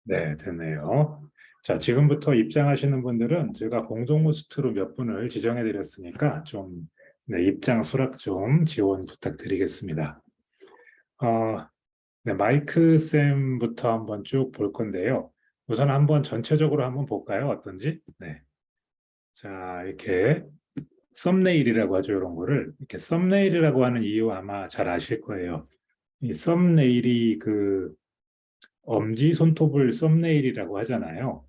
네, 됐네요. 자, 지금부터 입장하시는 분들은 제가 공동 호스트로 몇 분을 지정해 드렸으니까 좀 네, 입장 수락 좀 지원 부탁드리겠습니다. 어, 네, 마이크 쌤부터 한번 쭉 볼 건데요. 우선 한번 전체적으로 한번 볼까요? 어떤지? 네. 자, 이렇게 썸네일이라고 하죠. 이런 거를. 이렇게 썸네일이라고 하는 이유 아마 잘 아실 거예요. 이 썸네일이 그 엄지손톱을 썸네일이라고 하잖아요.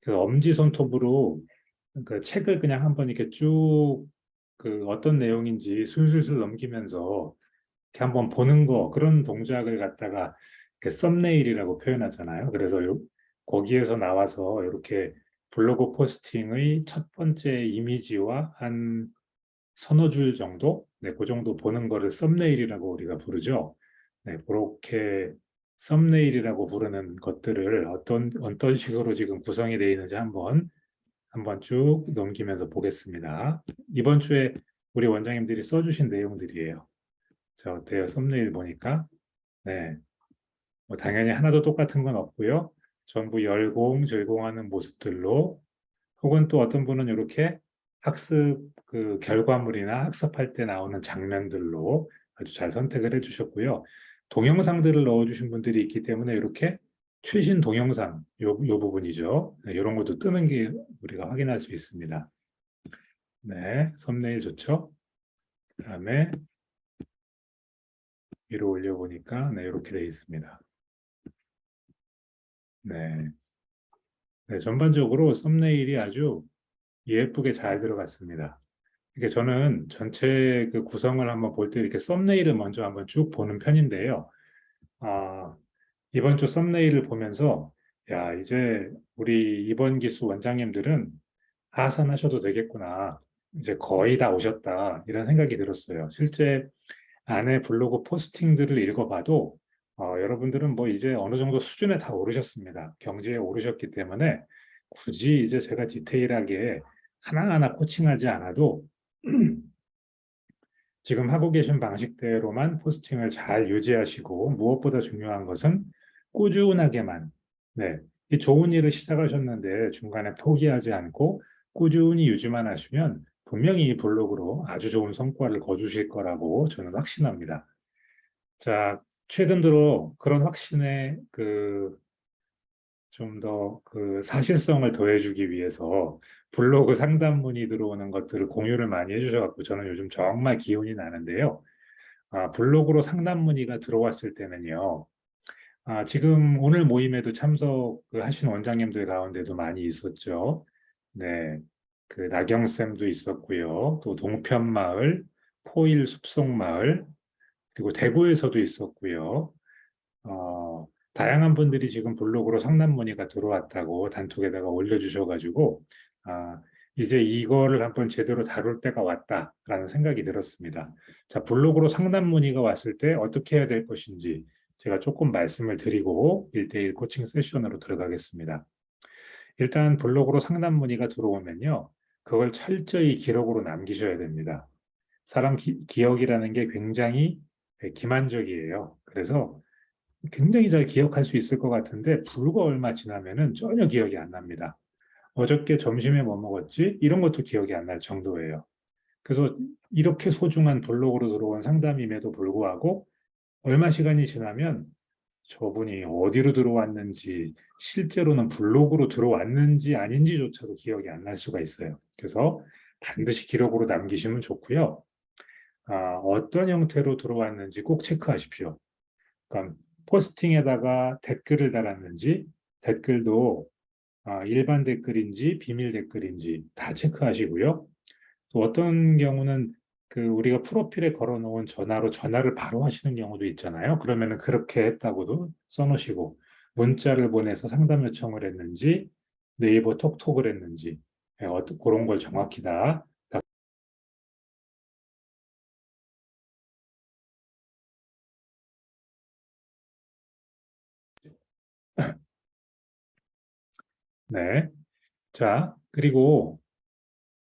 그래서 엄지손톱으로 그 책을 그냥 한번 이렇게 쭉 그 어떤 내용인지 술술술 넘기면서 이렇게 한번 보는 거 그런 동작을 갖다가 이렇게 썸네일이라고 표현하잖아요. 그래서 거기에서 나와서 이렇게 블로그 포스팅의 첫 번째 이미지와 한 서너 줄 정도, 네, 그 정도 보는 거를 썸네일이라고 우리가 부르죠. 네, 그렇게 썸네일이라고 부르는 것들을 어떤 식으로 지금 구성이 되어 있는지 한번 쭉 넘기면서 보겠습니다. 이번 주에 우리 원장님들이 써주신 내용들이에요. 자, 어때요? 썸네일 보니까. 네. 뭐 당연히 하나도 똑같은 건 없고요. 전부 열공절공하는 모습들로 혹은 또 어떤 분은 이렇게 학습 그 결과물이나 학습할 때 나오는 장면들로 아주 잘 선택을 해주셨고요. 동영상들을 넣어주신 분들이 있기 때문에 이렇게 최신 동영상 요 부분이죠. 네, 이런 것도 뜨는 게 우리가 확인할 수 있습니다. 네, 썸네일 좋죠? 그다음에 위로 올려보니까 네, 이렇게 되어 있습니다. 네. 네, 전반적으로 썸네일이 아주 예쁘게 잘 들어갔습니다. 이게 저는 전체 그 구성을 한번 볼 때 이렇게 썸네일을 먼저 한번 쭉 보는 편인데요. 아, 이번 주 썸네일을 보면서 야, 이제 우리 이번 기수 원장님들은 하산하셔도 되겠구나. 이제 거의 다 오셨다. 이런 생각이 들었어요. 실제 안에 블로그 포스팅들을 읽어봐도 여러분들은 뭐 이제 어느 정도 수준에 다 오르셨습니다. 경지에 오르셨기 때문에 굳이 이제 제가 디테일하게 하나하나 코칭하지 않아도 지금 하고 계신 방식대로만 포스팅을 잘 유지하시고 무엇보다 중요한 것은 꾸준하게만 네, 이 좋은 일을 시작하셨는데 중간에 포기하지 않고 꾸준히 유지만 하시면 분명히 이 블로그로 아주 좋은 성과를 거두실 거라고 저는 확신합니다. 자, 최근 들어 그런 확신에 그 좀 더 그 사실성을 더해주기 위해서 블로그 상담 문의 들어오는 것들을 공유를 많이 해주셔갖고 저는 요즘 정말 기운이 나는데요. 블로그로 상담 문의가 들어왔을 때는요. 지금 오늘 모임에도 참석하신 원장님들 가운데도 많이 있었죠. 네. 그 나경쌤도 있었고요. 또 동편마을, 포일 숲속마을, 그리고 대구에서도 있었고요. 다양한 분들이 지금 블로그로 상담 문의가 들어왔다고 단톡에다가 올려주셔가지고, 아, 이제 이거를 한번 제대로 다룰 때가 왔다라는 생각이 들었습니다. 자, 블로그로 상담 문의가 왔을 때 어떻게 해야 될 것인지 제가 조금 말씀을 드리고 1대1 코칭 세션으로 들어가겠습니다. 일단 블로그로 상담 문의가 들어오면요. 그걸 철저히 기록으로 남기셔야 됩니다. 사람 기억이라는 게 굉장히 기만적이에요. 그래서 굉장히 잘 기억할 수 있을 것 같은데 불과 얼마 지나면은 전혀 기억이 안 납니다. 어저께 점심에 뭐 먹었지? 이런 것도 기억이 안 날 정도예요. 그래서 이렇게 소중한 블로그로 들어온 상담임에도 불구하고 얼마 시간이 지나면 저분이 어디로 들어왔는지 실제로는 블로그로 들어왔는지 아닌지조차도 기억이 안 날 수가 있어요. 그래서 반드시 기록으로 남기시면 좋고요. 어떤 형태로 들어왔는지 꼭 체크하십시오. 그러니까 포스팅에다가 댓글을 달았는지 댓글도 일반 댓글인지 비밀 댓글인지 다 체크하시고요. 또 어떤 경우는 그 우리가 프로필에 걸어놓은 전화로 전화를 바로 하시는 경우도 있잖아요. 그러면은 그렇게 했다고도 써놓으시고 문자를 보내서 상담 요청을 했는지 네이버 톡톡을 했는지 그런 걸 정확히 다 네. 자, 그리고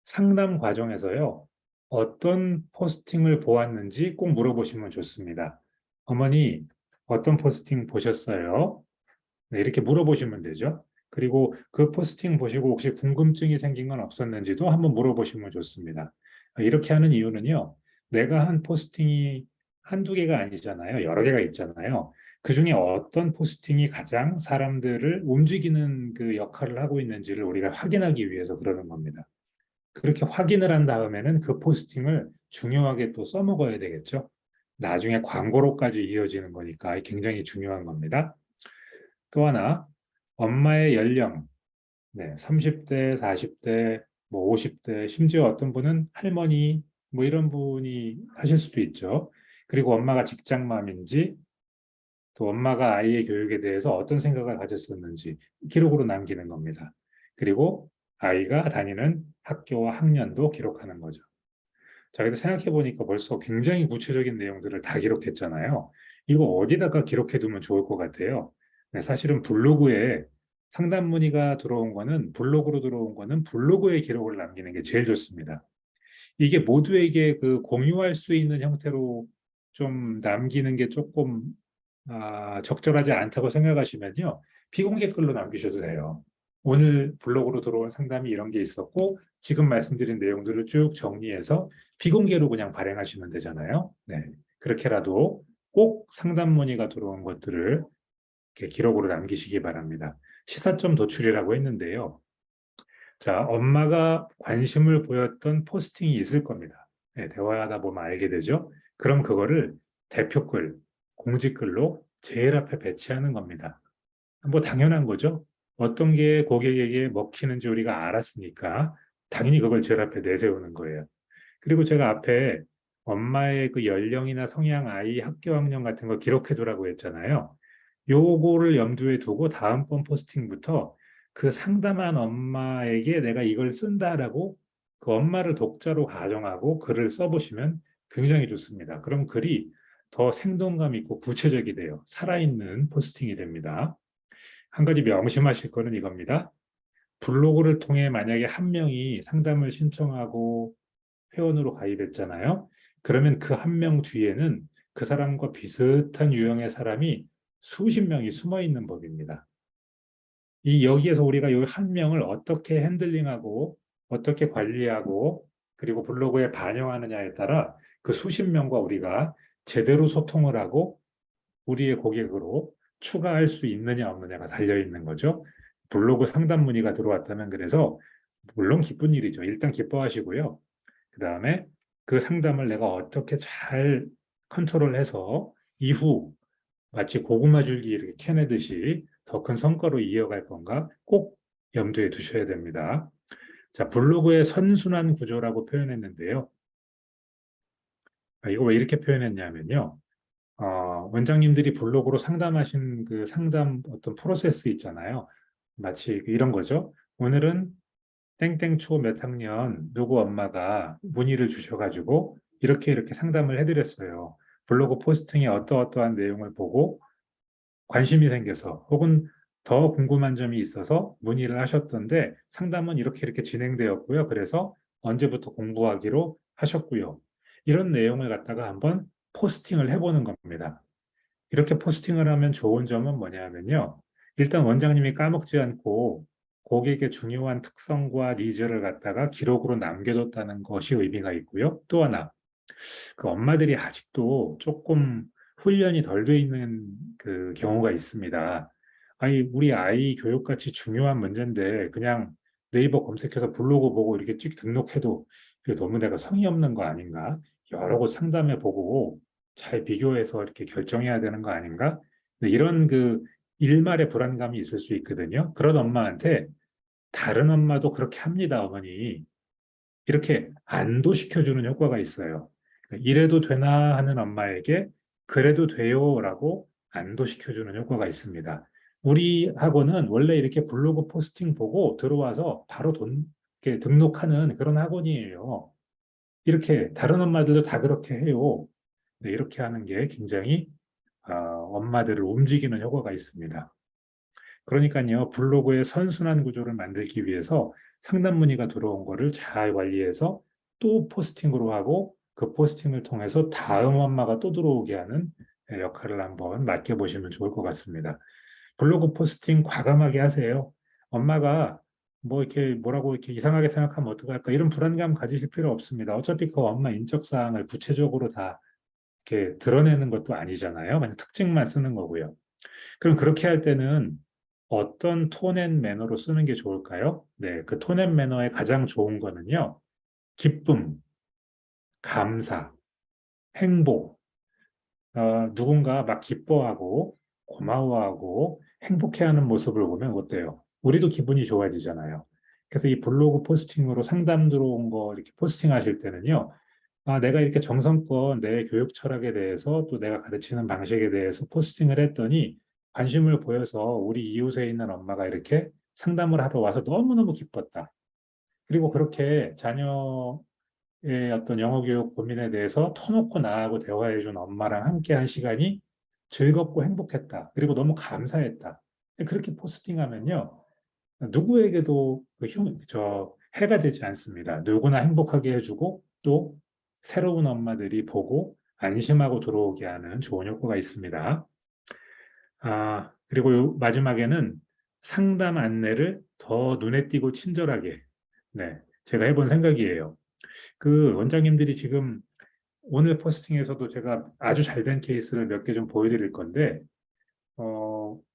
상담 과정에서요, 어떤 포스팅을 보았는지 꼭 물어보시면 좋습니다. 어머니, 어떤 포스팅 보셨어요? 네, 이렇게 물어보시면 되죠. 그리고 그 포스팅 보시고 혹시 궁금증이 생긴 건 없었는지도 한번 물어보시면 좋습니다. 이렇게 하는 이유는요, 내가 한 포스팅이 한두 개가 아니잖아요. 여러 개가 있잖아요. 그 중에 어떤 포스팅이 가장 사람들을 움직이는 그 역할을 하고 있는지를 우리가 확인하기 위해서 그러는 겁니다. 그렇게 확인을 한 다음에는 그 포스팅을 중요하게 또 써먹어야 되겠죠. 나중에 광고로까지 이어지는 거니까 굉장히 중요한 겁니다. 또 하나, 엄마의 연령, 네, 30대, 40대, 뭐 50대, 심지어 어떤 분은 할머니, 뭐 이런 분이 하실 수도 있죠. 그리고 엄마가 직장맘인지, 또 엄마가 아이의 교육에 대해서 어떤 생각을 가졌었는지 기록으로 남기는 겁니다. 그리고 아이가 다니는 학교와 학년도 기록하는 거죠. 자, 근데 생각해 보니까 벌써 굉장히 구체적인 내용들을 다 기록했잖아요. 이거 어디다가 기록해 두면 좋을 것 같아요. 네, 사실은 블로그에 상담 문의가 들어온 거는 블로그로 들어온 거는 블로그에 기록을 남기는 게 제일 좋습니다. 이게 모두에게 그 공유할 수 있는 형태로 좀 남기는 게 조금 적절하지 않다고 생각하시면요. 비공개 글로 남기셔도 돼요. 오늘 블로그로 들어온 상담이 이런 게 있었고 지금 말씀드린 내용들을 쭉 정리해서 비공개로 그냥 발행하시면 되잖아요. 네. 그렇게라도 꼭 상담 문의가 들어온 것들을 이렇게 기록으로 남기시기 바랍니다. 시사점 도출이라고 했는데요. 자, 엄마가 관심을 보였던 포스팅이 있을 겁니다. 네, 대화하다 보면 알게 되죠. 그럼 그거를 대표글, 공지글로 제일 앞에 배치하는 겁니다. 뭐 당연한 거죠. 어떤 게 고객에게 먹히는지 우리가 알았으니까 당연히 그걸 제일 앞에 내세우는 거예요. 그리고 제가 앞에 엄마의 그 연령이나 성향, 아이 학교 학년 같은 거 기록해 두라고 했잖아요. 요거를 염두에 두고 다음번 포스팅부터 그 상담한 엄마에게 내가 이걸 쓴다라고 그 엄마를 독자로 가정하고 글을 써보시면 굉장히 좋습니다. 그럼 글이 더 생동감 있고 구체적이 돼요. 살아있는 포스팅이 됩니다. 한 가지 명심하실 거는 이겁니다. 블로그를 통해 만약에 한 명이 상담을 신청하고 회원으로 가입했잖아요. 그러면 그 한 명 뒤에는 그 사람과 비슷한 유형의 사람이 수십 명이 숨어 있는 법입니다. 이 여기에서 우리가 이 한 명을 어떻게 핸들링하고 어떻게 관리하고 그리고 블로그에 반영하느냐에 따라 그 수십 명과 우리가 제대로 소통을 하고 우리의 고객으로 추가할 수 있느냐 없느냐가 달려 있는 거죠. 블로그 상담 문의가 들어왔다면 그래서 물론 기쁜 일이죠. 일단 기뻐하시고요. 그 다음에 그 상담을 내가 어떻게 잘 컨트롤해서 이후 마치 고구마 줄기 이렇게 캐내듯이 더 큰 성과로 이어갈 건가 꼭 염두에 두셔야 됩니다. 자, 블로그의 선순환 구조라고 표현했는데요. 이거 왜 이렇게 표현했냐면요. 원장님들이 블로그로 상담하신 그 상담 어떤 프로세스 있잖아요. 마치 이런 거죠. 오늘은 땡땡 초 몇 학년 누구 엄마가 문의를 주셔가지고 이렇게 이렇게 상담을 해드렸어요. 블로그 포스팅에 어떠어떠한 내용을 보고 관심이 생겨서 혹은 더 궁금한 점이 있어서 문의를 하셨던데 상담은 이렇게 이렇게 진행되었고요. 그래서 언제부터 공부하기로 하셨고요. 이런 내용을 갖다가 한번 포스팅을 해보는 겁니다. 이렇게 포스팅을 하면 좋은 점은 뭐냐면요. 일단 원장님이 까먹지 않고 고객의 중요한 특성과 니즈를 갖다가 기록으로 남겨뒀다는 것이 의미가 있고요. 또 하나, 그 엄마들이 아직도 조금 훈련이 덜 돼 있는 그 경우가 있습니다. 아니, 우리 아이 교육같이 중요한 문제인데 그냥 네이버 검색해서 블로그 보고 이렇게 찍 등록해도 이게 너무 내가 성의 없는 거 아닌가? 여러 곳 상담해 보고 잘 비교해서 이렇게 결정해야 되는 거 아닌가? 근데 이런 그 일말의 불안감이 있을 수 있거든요. 그런 엄마한테 다른 엄마도 그렇게 합니다, 어머니. 이렇게 안도시켜주는 효과가 있어요. 이래도 되나 하는 엄마에게 그래도 돼요라고 안도시켜주는 효과가 있습니다. 우리 학원은 원래 이렇게 블로그 포스팅 보고 들어와서 바로 이렇게 등록하는 그런 학원이에요. 이렇게 다른 엄마들도 다 그렇게 해요. 네, 이렇게 하는 게 굉장히 엄마들을 움직이는 효과가 있습니다. 그러니까요, 블로그의 선순환 구조를 만들기 위해서 상담 문의가 들어온 거를 잘 관리해서 또 포스팅으로 하고 그 포스팅을 통해서 다음 엄마가 또 들어오게 하는 역할을 한번 맡겨보시면 좋을 것 같습니다. 블로그 포스팅 과감하게 하세요. 엄마가 뭐 이렇게 뭐라고 이렇게 이상하게 생각하면 어떡할까 이런 불안감 가지실 필요 없습니다. 어차피 그 엄마 인적 사항을 구체적으로 다 이렇게 드러내는 것도 아니잖아요. 그냥 특징만 쓰는 거고요. 그럼 그렇게 할 때는 어떤 톤 앤 매너로 쓰는 게 좋을까요? 네, 그 톤 앤 매너의 가장 좋은 거는요. 기쁨, 감사, 행복, 누군가 막 기뻐하고 고마워하고 행복해하는 모습을 보면 어때요? 우리도 기분이 좋아지잖아요. 그래서 이 블로그 포스팅으로 상담 들어온 거 이렇게 포스팅하실 때는요. 내가 이렇게 정성껏 내 교육 철학에 대해서 또 내가 가르치는 방식에 대해서 포스팅을 했더니 관심을 보여서 우리 이웃에 있는 엄마가 이렇게 상담을 하러 와서 너무너무 기뻤다. 그리고 그렇게 자녀의 어떤 영어 교육 고민에 대해서 터놓고 나하고 대화해 준 엄마랑 함께 한 시간이 즐겁고 행복했다. 그리고 너무 감사했다. 그렇게 포스팅하면요. 누구에게도 해가 되지 않습니다. 누구나 행복하게 해주고 또 새로운 엄마들이 보고 안심하고 들어오게 하는 좋은 효과가 있습니다. 그리고 마지막에는 상담 안내를 더 눈에 띄고 친절하게, 네, 제가 해본 생각이에요. 그 원장님들이 지금 오늘 포스팅에서도 제가 아주 잘 된 케이스를 몇 개 좀 보여드릴 건데,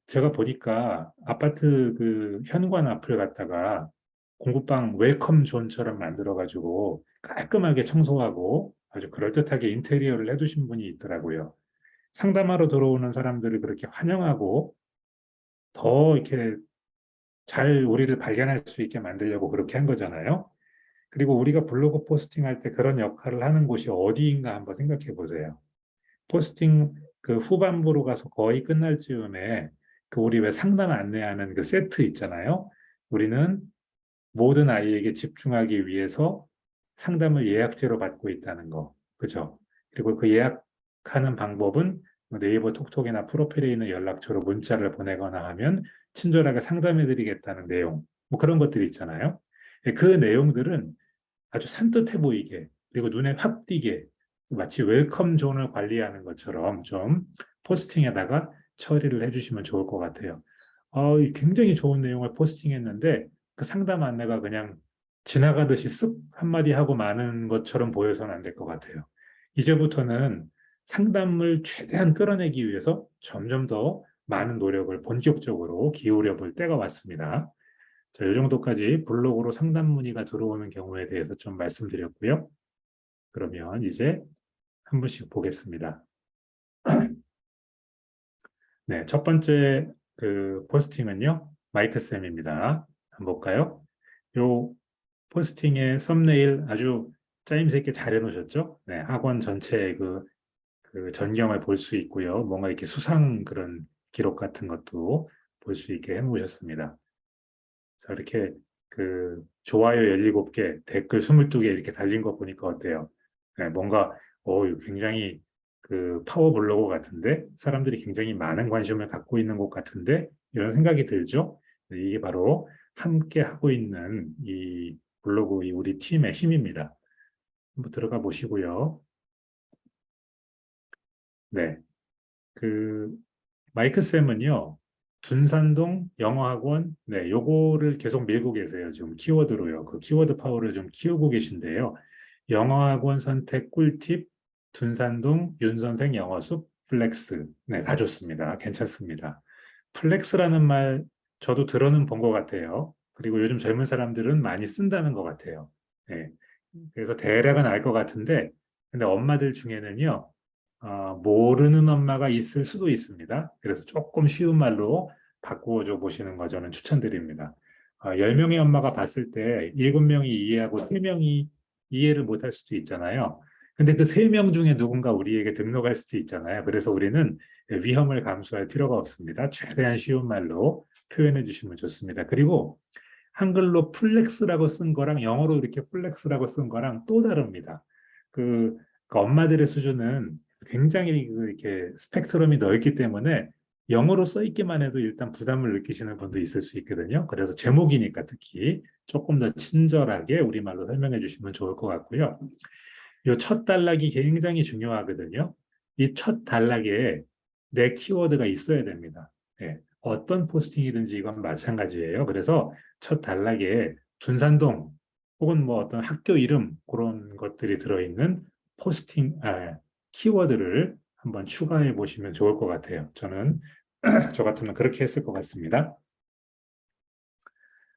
제가 보니까 아파트 그 현관 앞을 갖다가 공구방 웰컴 존처럼 만들어가지고 깔끔하게 청소하고 아주 그럴듯하게 인테리어를 해두신 분이 있더라고요. 상담하러 들어오는 사람들을 그렇게 환영하고 더 이렇게 잘 우리를 발견할 수 있게 만들려고 그렇게 한 거잖아요. 그리고 우리가 블로그 포스팅할 때 그런 역할을 하는 곳이 어디인가 한번 생각해 보세요. 포스팅 그 후반부로 가서 거의 끝날 즈음에 그 우리 왜 상담 안내하는 그 세트 있잖아요. 우리는 모든 아이에게 집중하기 위해서 상담을 예약제로 받고 있다는 거. 그죠? 그리고 그 예약하는 방법은 뭐 네이버 톡톡이나 프로필에 있는 연락처로 문자를 보내거나 하면 친절하게 상담해 드리겠다는 내용. 뭐 그런 것들이 있잖아요. 그 내용들은 아주 산뜻해 보이게 그리고 눈에 확 띄게 마치 웰컴 존을 관리하는 것처럼 좀 포스팅에다가 처리를 해주시면 좋을 것 같아요. 굉장히 좋은 내용을 포스팅했는데 그 상담 안내가 그냥 지나가듯이 쓱 한마디 하고 마는 것처럼 보여서는 안 될 것 같아요. 이제부터는 상담을 최대한 끌어내기 위해서 점점 더 많은 노력을 본격적으로 기울여 볼 때가 왔습니다. 자, 이 정도까지 블로그로 상담 문의가 들어오는 경우에 대해서 좀 말씀드렸고요. 그러면 이제 한 분씩 보겠습니다. 네, 첫 번째 그 포스팅은요, 마이크 쌤입니다. 한번 볼까요? 요 포스팅의 썸네일 아주 짜임새 있게 잘 해놓으셨죠? 네, 학원 전체 그 전경을 볼 수 있고요. 뭔가 이렇게 수상 그런 기록 같은 것도 볼 수 있게 해놓으셨습니다. 자, 이렇게 그 좋아요 17개, 댓글 22개 이렇게 달린 거 보니까 어때요? 네, 뭔가 이거 굉장히 그 파워 블로거 같은데 사람들이 굉장히 많은 관심을 갖고 있는 것 같은데 이런 생각이 들죠? 네, 이게 바로 함께 하고 있는 이 블로그 이 우리 팀의 힘입니다. 한번 들어가 보시고요. 네, 그 마이크 쌤은요. 둔산동 영어학원, 네, 요거를 계속 밀고 계세요. 지금 키워드로요. 그 키워드 파워를 좀 키우고 계신데요. 영어학원 선택 꿀팁, 둔산동 윤선생 영어숲, 플렉스. 네, 다 좋습니다. 괜찮습니다. 플렉스라는 말 저도 들어는 본 것 같아요. 그리고 요즘 젊은 사람들은 많이 쓴다는 것 같아요. 네, 그래서 대략은 알 것 같은데, 근데 엄마들 중에는요, 모르는 엄마가 있을 수도 있습니다. 그래서 조금 쉬운 말로 바꾸어 보시는 거 저는 추천드립니다. 10명의 엄마가 봤을 때 7명이 이해하고 3명이 이해를 못할 수도 있잖아요. 근데 그 3명 중에 누군가 우리에게 등록할 수도 있잖아요. 그래서 우리는 위험을 감수할 필요가 없습니다. 최대한 쉬운 말로 표현해 주시면 좋습니다. 그리고 한글로 플렉스라고 쓴 거랑 영어로 이렇게 플렉스라고 쓴 거랑 또 다릅니다. 그, 그 엄마들의 수준은 굉장히 이렇게 스펙트럼이 넓기 때문에 영어로 써 있기만 해도 일단 부담을 느끼시는 분도 있을 수 있거든요. 그래서 제목이니까 특히 조금 더 친절하게 우리말로 설명해 주시면 좋을 것 같고요. 이 첫 단락이 굉장히 중요하거든요. 이 첫 단락에 내 키워드가 있어야 됩니다. 예. 어떤 포스팅이든지 이건 마찬가지예요. 그래서 첫 단락에 둔산동 혹은 뭐 어떤 학교 이름 그런 것들이 들어있는 키워드를 한번 추가해 보시면 좋을 것 같아요. 저는 저 같으면 그렇게 했을 것 같습니다.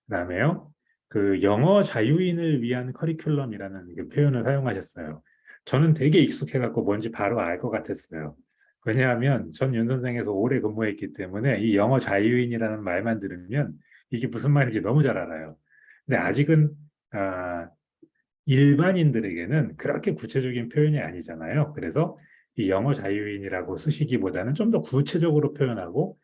그다음에요. 그 영어 자유인을 위한 커리큘럼이라는 그 표현을 사용하셨어요. 저는 되게 익숙해갖고 뭔지 바로 알 것 같았어요. 왜냐하면 전 윤 선생에서 오래 근무했기 때문에 이 영어 자유인이라는 말만 들으면 이게 무슨 말인지 너무 잘 알아요. 근데 아직은 아, 일반인들에게는 그렇게 구체적인 표현이 아니잖아요. 그래서 이 영어 자유인이라고 쓰시기보다는 좀 더 구체적으로 표현하고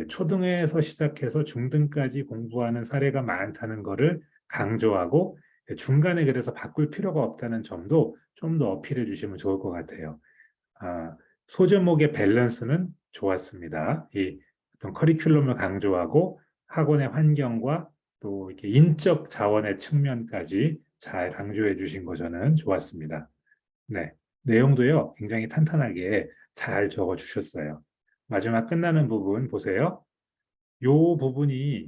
초등에서 시작해서 중등까지 공부하는 사례가 많다는 것을 강조하고 중간에 그래서 바꿀 필요가 없다는 점도 좀 더 어필해 주시면 좋을 것 같아요. 아, 소제목의 밸런스는 좋았습니다. 이 어떤 커리큘럼을 강조하고 학원의 환경과 또 이렇게 인적 자원의 측면까지 잘 강조해 주신 거 저는 좋았습니다. 네. 내용도요, 굉장히 탄탄하게 잘 적어 주셨어요. 마지막 끝나는 부분 보세요. 요 부분이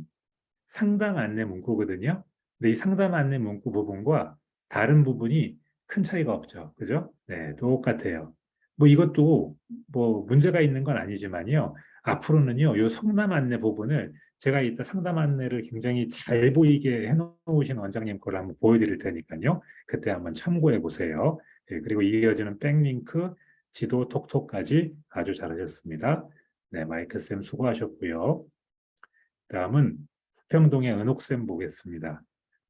상담 안내 문구거든요. 근데 이 상담 안내 문구 부분과 다른 부분이 큰 차이가 없죠. 그죠? 네, 똑같아요. 뭐 이것도 뭐 문제가 있는 건 아니지만요. 앞으로는요, 요 상담 안내 부분을 제가 이따 상담 안내를 굉장히 잘 보이게 해놓으신 원장님 거를 한번 보여드릴 테니까요. 그때 한번 참고해 보세요. 네, 그리고 이어지는 백링크, 지도 톡톡까지 아주 잘하셨습니다. 네, 마이크 쌤 수고하셨고요. 다음은 후평동의 은옥쌤 보겠습니다.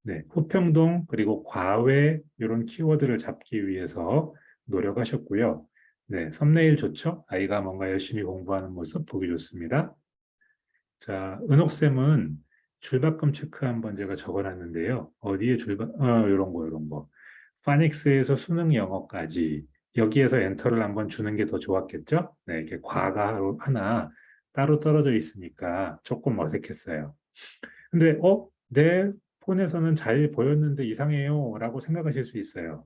네, 후평동 그리고 과외 이런 키워드를 잡기 위해서 노력하셨고요. 네, 썸네일 좋죠? 아이가 뭔가 열심히 공부하는 모습 보기 좋습니다. 자, 은옥쌤은 줄바꿈 체크 한번 제가 적어놨는데요. 어디에 이런 거, 이런 거. 파닉스에서 수능 영어까지 여기에서 엔터를 한번 주는 게 더 좋았겠죠? 네, 이게 과가 하나 따로 떨어져 있으니까 조금 어색했어요. 근데 내 폰에서는 잘 보였는데 이상해요 라고 생각하실 수 있어요.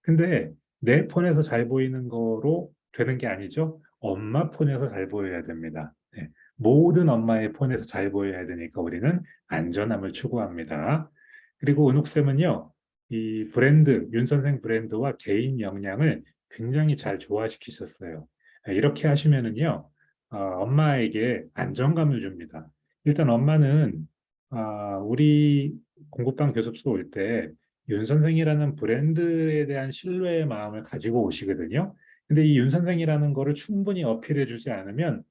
근데 내 폰에서 잘 보이는 거로 되는 게 아니죠. 엄마 폰에서 잘 보여야 됩니다. 네. 모든 엄마의 폰에서 잘 보여야 되니까 우리는 안전함을 추구합니다. 그리고 은옥쌤은요, 이 브랜드, 윤 선생 브랜드와 개인 역량을 굉장히 잘 조화시키셨어요. 네, 이렇게 하시면은요, 엄마에게 안정감을 줍니다. 일단 엄마는 우리 공부방 교습소 올 때 윤 선생이라는 브랜드에 대한 신뢰의 마음을 가지고 오시거든요. 근데 이 윤 선생이라는 거를 충분히 어필해 주지 않으면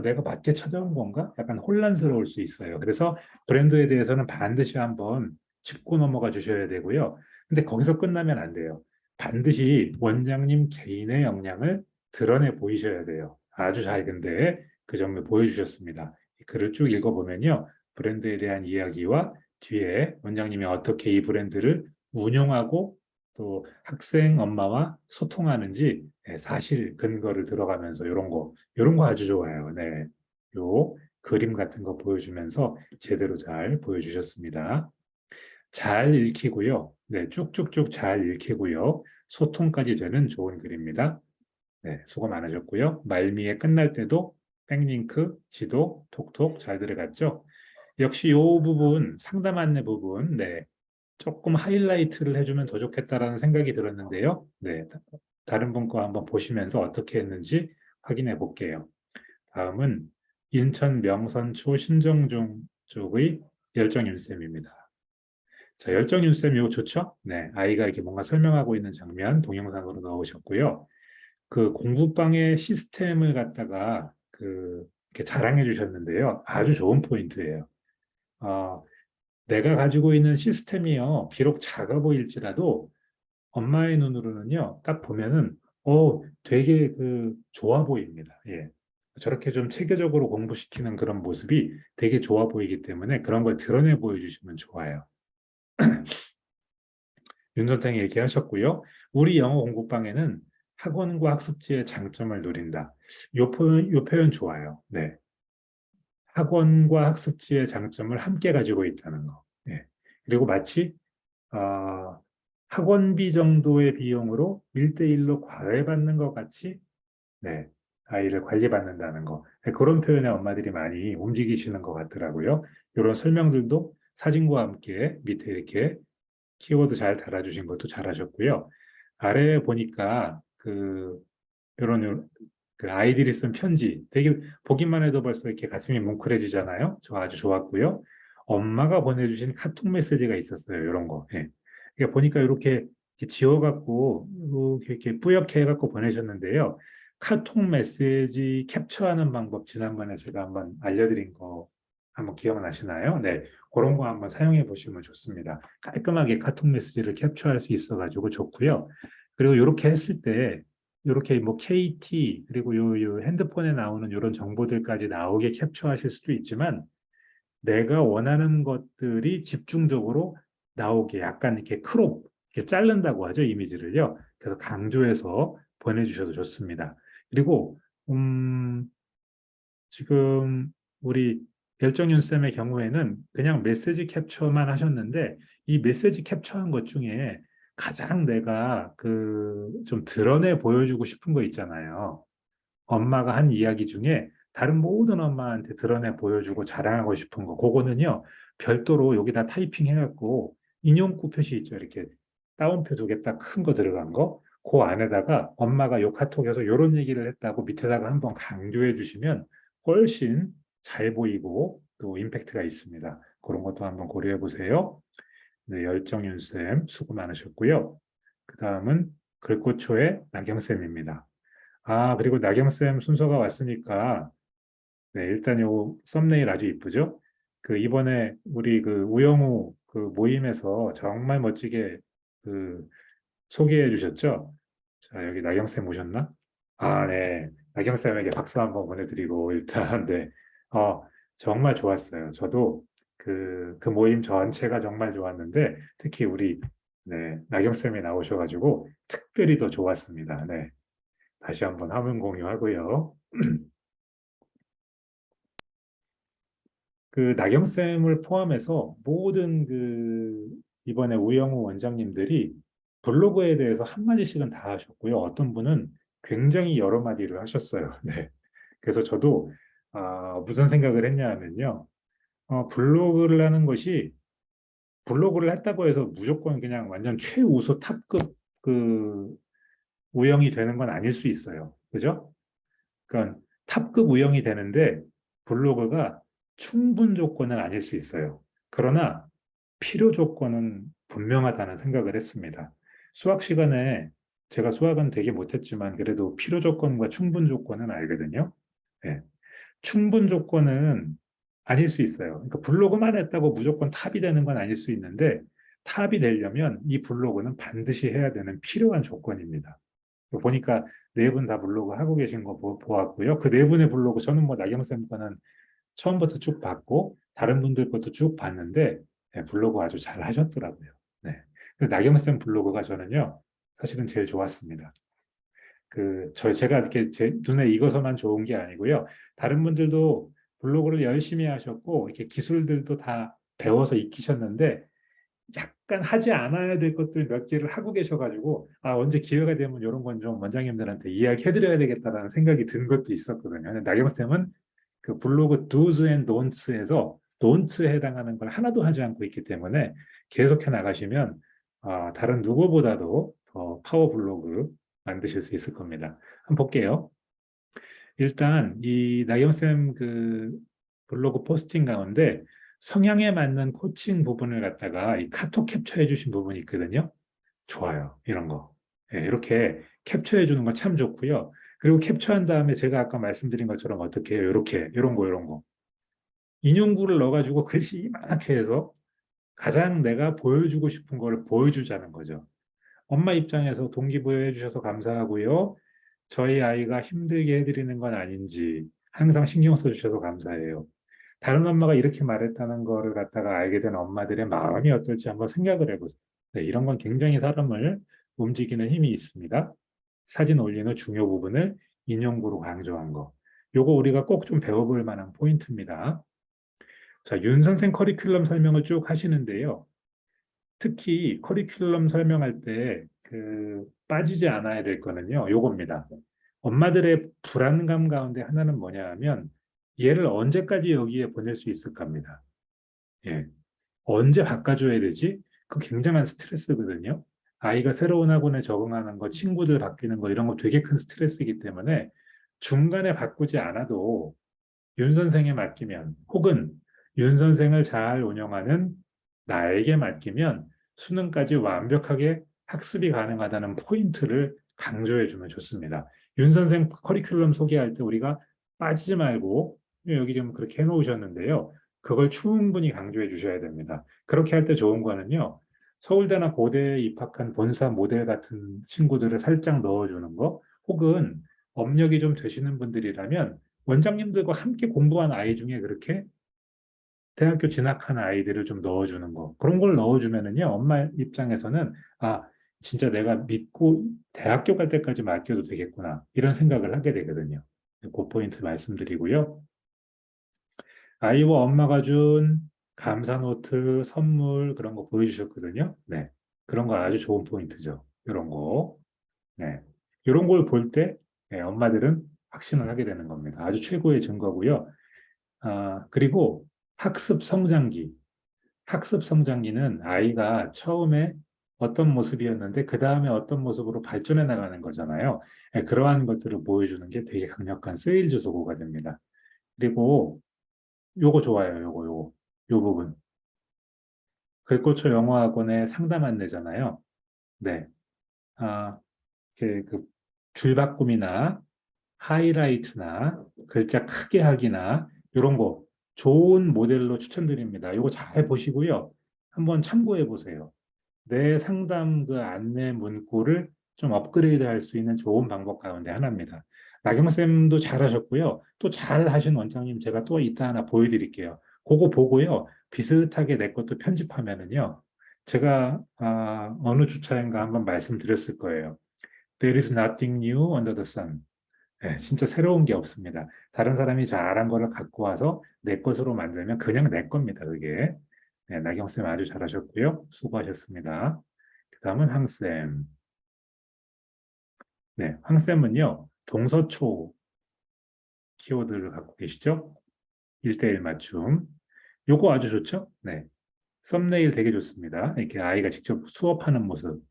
내가 맞게 찾아온 건가? 약간 혼란스러울 수 있어요. 그래서 브랜드에 대해서는 반드시 한번 짚고 넘어가 주셔야 되고요. 근데 거기서 끝나면 안 돼요. 반드시 원장님 개인의 역량을 드러내 보이셔야 돼요. 아주 잘 근데 그 점을 보여주셨습니다. 이 글을 쭉 읽어보면요. 브랜드에 대한 이야기와 뒤에 원장님이 어떻게 이 브랜드를 운영하고 또 학생 엄마와 소통하는지 사실 근거를 들어가면서 이런 거 아주 좋아요. 네. 요 그림 같은 거 보여주면서 제대로 잘 보여주셨습니다. 잘 읽히고요. 네, 쭉쭉쭉 잘 읽히고요. 소통까지 되는 좋은 글입니다. 네, 수고 많으셨고요. 말미에 끝날 때도 백링크, 지도, 톡톡 잘 들어갔죠? 역시 이 부분, 상담 안내 부분, 네, 조금 하이라이트를 해주면 더 좋겠다라는 생각이 들었는데요. 네, 다른 분 거 한번 보시면서 어떻게 했는지 확인해 볼게요. 다음은 인천 명선초 신정중 쪽의 열정윤쌤입니다. 자, 열정윤쌤 이거 좋죠? 네, 아이가 이렇게 뭔가 설명하고 있는 장면 동영상으로 넣으셨고요. 그 공부방의 시스템을 갖다가 이렇게 자랑해 주셨는데요. 아주 좋은 포인트예요. 어, 내가 가지고 있는 시스템이요. 비록 작아 보일지라도 엄마의 눈으로는요. 딱 보면은 되게 좋아 보입니다. 예. 저렇게 좀 체계적으로 공부시키는 그런 모습이 되게 좋아 보이기 때문에 그런 걸 드러내 보여주시면 좋아요. 윤 선생이 얘기하셨고요. 우리 영어 공부방에는 학원과 학습지의 장점을 노린다. 요 표현 좋아요. 네. 학원과 학습지의 장점을 함께 가지고 있다는 거. 네. 그리고 마치 어, 학원비 정도의 비용으로 1대1로 과외받는 것 같이 네. 아이를 관리받는다는 거. 그런 표현에 엄마들이 많이 움직이시는 것 같더라고요. 이런 설명들도 사진과 함께 밑에 이렇게 키워드 잘 달아주신 것도 잘하셨고요. 아래에 보니까 이런 그 아이들이 쓴 편지 되게 보기만 해도 벌써 이렇게 가슴이 뭉클해지잖아요. 저 아주 좋았고요. 엄마가 보내주신 카톡 메시지가 있었어요. 이런 거. 예. 그러니까 보니까 이렇게 지워갖고 이렇게 뿌옇게 해갖고 보내셨는데요. 카톡 메시지 캡처하는 방법 지난번에 제가 한번 알려드린 거 한번 기억나시나요? 네, 그런 거 한번 사용해 보시면 좋습니다. 깔끔하게 카톡 메시지를 캡처할 수 있어가지고 좋고요. 그리고 이렇게 했을 때 이렇게 뭐 KT 그리고 요 핸드폰에 나오는 이런 정보들까지 나오게 캡처하실 수도 있지만 내가 원하는 것들이 집중적으로 나오게 약간 이렇게 크롭, 이렇게 자른다고 하죠, 이미지를요. 그래서 강조해서 보내주셔도 좋습니다. 그리고 지금 우리 별정윤 쌤의 경우에는 그냥 메시지 캡처만 하셨는데 이 메시지 캡처한 것 중에 가장 내가 좀 드러내 보여주고 싶은 거 있잖아요. 엄마가 한 이야기 중에 다른 모든 엄마한테 드러내 보여주고 자랑하고 싶은 거, 그거는요, 별도로 여기다 타이핑 해갖고 인용구 표시 있죠. 이렇게 따옴표 2개 딱 큰 거 들어간 거, 그 안에다가 엄마가 요 카톡에서 이런 얘기를 했다고 밑에다가 한번 강조해 주시면 훨씬 잘 보이고 또 임팩트가 있습니다. 그런 것도 한번 고려해 보세요. 네, 열정윤 쌤 수고 많으셨고요. 그 다음은 글꽃초의 나경쌤입니다. 아, 그리고 나경쌤 순서가 왔으니까, 네, 일단 요 썸네일 아주 이쁘죠? 이번에 우리 우영우 모임에서 정말 멋지게 그 소개해 주셨죠? 자, 여기 나경쌤 오셨나? 아, 네. 나경쌤에게 박수 한번 보내드리고, 일단, 네. 어, 정말 좋았어요. 저도 그 모임 전체가 정말 좋았는데, 특히 우리, 네, 나경쌤이 나오셔가지고, 특별히 더 좋았습니다. 네. 다시 한번 화면 공유하고요. 나경쌤을 포함해서 모든 이번에 우영우 원장님들이 블로그에 대해서 한마디씩은 다 하셨고요. 어떤 분은 굉장히 여러 마디를 하셨어요. 네. 그래서 저도 무슨 생각을 했냐 하면요. 블로그를 하는 것이 블로그를 했다고 해서 무조건 그냥 완전 최우수 탑급 우영이 되는 건 아닐 수 있어요. 그죠? 그러니까 탑급 우영이 되는데 블로그가 충분 조건은 아닐 수 있어요. 그러나 필요 조건은 분명하다는 생각을 했습니다. 수학 시간에 제가 수학은 되게 못했지만 그래도 필요 조건과 충분 조건은 알거든요. 네. 충분 조건은 아닐 수 있어요. 그러니까 블로그만 했다고 무조건 탑이 되는 건 아닐 수 있는데 탑이 되려면 이 블로그는 반드시 해야 되는 필요한 조건입니다. 보니까 네 분 다 블로그 하고 계신 거 보았고요. 그 네 분의 블로그 저는 뭐 나경쌤 거는 처음부터 쭉 봤고 다른 분들 것도 쭉 봤는데 네, 블로그 아주 잘 하셨더라고요. 네. 나경쌤 블로그가 저는요 사실은 제일 좋았습니다. 제가 이렇게 제 눈에 익어서만 좋은 게 아니고요. 다른 분들도 블로그를 열심히 하셨고 이렇게 기술들도 다 배워서 익히셨는데 약간 하지 않아야 될 것들 몇 개를 하고 계셔가지고 언제 기회가 되면 이런 건 좀 원장님들한테 이야기해드려야 되겠다라는 생각이 든 것도 있었거든요. 근데 나경쌤은 그 블로그 do's and don'ts에서 don'ts에 해당하는 걸 하나도 하지 않고 있기 때문에 계속해 나가시면 다른 누구보다도 더 파워 블로그 만드실 수 있을 겁니다. 한번 볼게요. 일단 이 나경쌤 블로그 포스팅 가운데 성향에 맞는 코칭 부분을 갖다가 이 카톡 캡처해 주신 부분이 있거든요. 좋아요. 이런 거. 예, 이렇게 캡처해 주는 건 참 좋고요. 그리고 캡처한 다음에 제가 아까 말씀드린 것처럼 어떻게 해요? 이렇게 이런 거 이런 거. 인용구를 넣어가지고 글씨 이만하게 해서 가장 내가 보여주고 싶은 거를 보여주자는 거죠. 엄마 입장에서 동기부여해 주셔서 감사하고요. 저희 아이가 힘들게 해드리는 건 아닌지 항상 신경 써주셔서 감사해요. 다른 엄마가 이렇게 말했다는 거를 갖다가 알게 된 엄마들의 마음이 어떨지 한번 생각을 해보세요. 네, 이런 건 굉장히 사람을 움직이는 힘이 있습니다. 사진 올리는 중요 부분을 인용구로 강조한 거. 요거 우리가 꼭 좀 배워볼 만한 포인트입니다. 자, 윤 선생 커리큘럼 설명을 쭉 하시는데요. 특히 커리큘럼 설명할 때 빠지지 않아야 될 거는요. 요겁니다. 엄마들의 불안감 가운데 하나는 뭐냐 하면 얘를 언제까지 여기에 보낼 수 있을까입니다. 예. 언제 바꿔줘야 되지? 그 굉장한 스트레스거든요. 아이가 새로운 학원에 적응하는 거, 친구들 바뀌는 거, 이런 거 되게 큰 스트레스이기 때문에 중간에 바꾸지 않아도 윤 선생에 맡기면, 혹은 윤 선생을 잘 운영하는 나에게 맡기면 수능까지 완벽하게 학습이 가능하다는 포인트를 강조해 주면 좋습니다. 윤 선생 커리큘럼 소개할 때 우리가 빠지지 말고, 여기 좀 그렇게 해놓으셨는데요. 그걸 충분히 강조해 주셔야 됩니다. 그렇게 할 때 좋은 거는요, 서울대나 고대에 입학한 본사 모델 같은 친구들을 살짝 넣어주는 거, 혹은 업력이 좀 되시는 분들이라면 원장님들과 함께 공부한 아이 중에 그렇게 대학교 진학한 아이들을 좀 넣어주는 거. 그런 걸 넣어주면은요, 엄마 입장에서는, 아, 진짜 내가 믿고 대학교 갈 때까지 맡겨도 되겠구나. 이런 생각을 하게 되거든요. 그 포인트 말씀드리고요. 아이와 엄마가 준 감사 노트, 선물, 그런 거 보여주셨거든요. 네. 그런 거 아주 좋은 포인트죠. 이런 거. 네. 이런 걸 볼 때, 네, 엄마들은 확신을 하게 되는 겁니다. 아주 최고의 증거고요. 그리고 학습 성장기. 학습 성장기는 아이가 처음에 어떤 모습이었는데 그 다음에 어떤 모습으로 발전해 나가는 거잖아요. 예, 그러한 것들을 보여주는 게 되게 강력한 세일즈 소고가 됩니다. 그리고 요거 좋아요. 요 부분. 글꼴초 영어학원에 상담 안내잖아요. 네. 아, 그 줄바꿈이나 하이라이트나 글자 크게 하기나 이런 거 좋은 모델로 추천드립니다. 이거 잘 보시고요. 한번 참고해 보세요. 내 상담 그 안내 문구를 좀 업그레이드 할 수 있는 좋은 방법 가운데 하나입니다. 나경쌤도 잘하셨고요. 또 잘하신 원장님 제가 또 이따 하나 보여드릴게요. 그거 보고요. 비슷하게 내 것도 편집하면은요. 제가 어느 주차인가 한번 말씀드렸을 거예요. There is nothing new under the sun. 네, 진짜 새로운 게 없습니다. 다른 사람이 잘한 거를 갖고 와서 내 것으로 만들면 그냥 내 겁니다, 그게. 네, 나경쌤 아주 잘하셨고요. 수고하셨습니다. 그 다음은 황쌤. 네, 황쌤은요, 동서초 키워드를 갖고 계시죠? 1대1 맞춤. 요거 아주 좋죠? 네. 썸네일 되게 좋습니다. 이렇게 아이가 직접 수업하는 모습.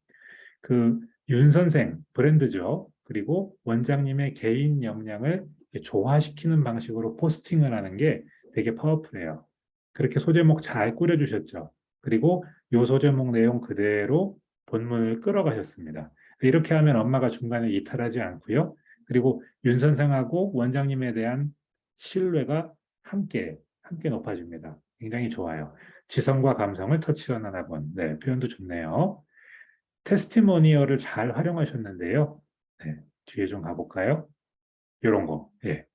그 윤 선생 브랜드죠. 그리고 원장님의 개인 역량을 조화시키는 방식으로 포스팅을 하는 게 되게 파워풀해요. 그렇게 소제목 잘 꾸려주셨죠. 그리고 요 소제목 내용 그대로 본문을 끌어가셨습니다. 이렇게 하면 엄마가 중간에 이탈하지 않고요. 그리고 윤 선생하고 원장님에 대한 신뢰가 함께 높아집니다. 굉장히 좋아요. 지성과 감성을 터치하는 학원. 네, 표현도 좋네요. 테스티모니얼을 잘 활용하셨는데요. 네, 뒤에 좀 가볼까요? 이런 거. 예.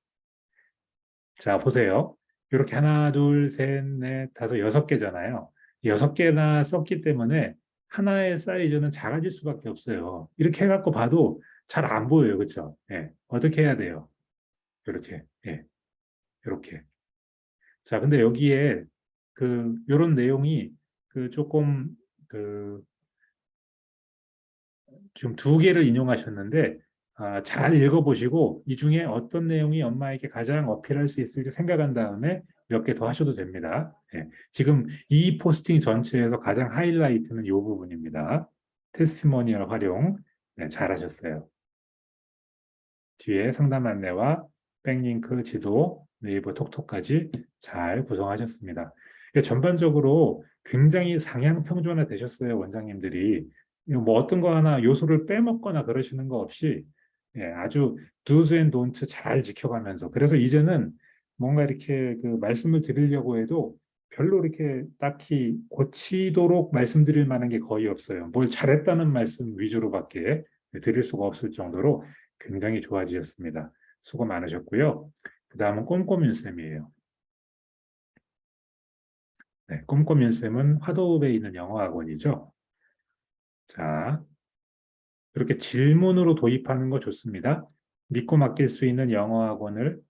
자, 보세요. 이렇게 하나, 둘, 셋, 넷, 다섯, 6개잖아요. 6개나 썼기 때문에 하나의 사이즈는 작아질 수밖에 없어요. 이렇게 해갖고 봐도 잘 안 보여요. 그렇죠? 예. 어떻게 해야 돼요? 이렇게. 예. 이렇게. 자, 근데 여기에 요런 내용이 조금 그 지금 2개를 인용하셨는데 잘 읽어보시고 이 중에 어떤 내용이 엄마에게 가장 어필할 수 있을지 생각한 다음에 몇 개 더 하셔도 됩니다. 예. 지금 이 포스팅 전체에서 가장 하이라이트는 이 부분입니다. 테스티모니얼 활용. 네, 잘하셨어요. 뒤에 상담 안내와 백링크, 지도, 네이버 톡톡까지 잘 구성하셨습니다. 전반적으로 굉장히 상향 평준화 되셨어요, 원장님들이. 뭐 어떤 거 하나 요소를 빼먹거나 그러시는 거 없이 아주 do's and don'ts 잘 지켜가면서 그래서 이제는 뭔가 이렇게 그 말씀을 드리려고 해도 별로 이렇게 딱히 고치도록 말씀드릴 만한 게 거의 없어요. 뭘 잘했다는 말씀 위주로밖에 드릴 수가 없을 정도로 굉장히 좋아지셨습니다. 수고 많으셨고요. 그 다음은 꼼꼼윤쌤이에요. 네, 꼼꼼윤쌤은 화도읍에 있는 영어학원이죠. 자, 이렇게 질문으로 도입하는 거 좋습니다. 믿고 맡길 수 있는 영어학원을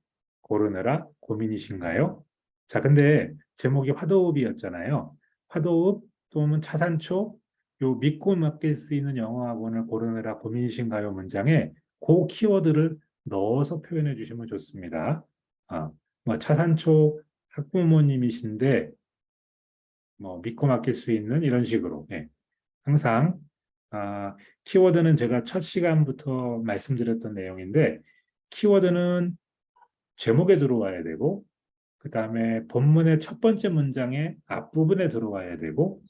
고르느라 고민이신가요? 자, 근데 제목이 화도읍이었잖아요. 화도읍 또는 차산초, 요 믿고 맡길 수 있는 영어학원을 고르느라 고민이신가요? 문장에 그 키워드를 넣어서 표현해 주시면 좋습니다. 아, 뭐 차산초 학부모님이신데 뭐 믿고 맡길 수 있는 이런 식으로. 예. 항상 아, 키워드는 제가 첫 시간부터 말씀드렸던 내용인데 키워드는 제목에 들어와야 되고 그다음에 본문의 첫 번째 문장의 앞부분에 들어와야 되고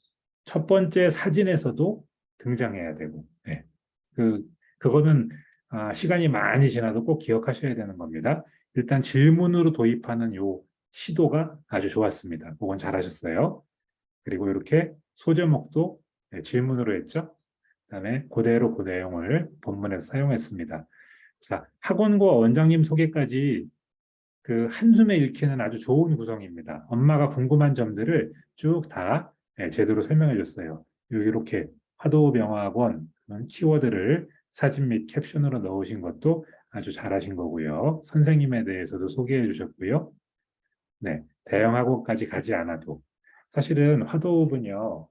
첫 번째 사진에서도 등장해야 되고 예. 그 그거는 시간이 많이 지나도 꼭 기억하셔야 되는 겁니다. 일단 질문으로 도입하는 요 시도가 아주 좋았습니다. 그건 잘하셨어요. 그리고 이렇게 소제목도 질문으로 했죠. 그다음에 그대로 그 내용을 본문에서 사용했습니다. 자, 학원과 원장님 소개까지 그 한숨에 읽히는 아주 좋은 구성입니다. 엄마가 궁금한 점들을 쭉 다 제대로 설명해 줬어요. 이렇게 화도명화학원 그런 키워드를 사진 및 캡션으로 넣으신 것도 아주 잘하신 거고요. 선생님에 대해서도 소개해 주셨고요. 네, 대형 학원까지 가지 않아도 사실은 화도읍은요,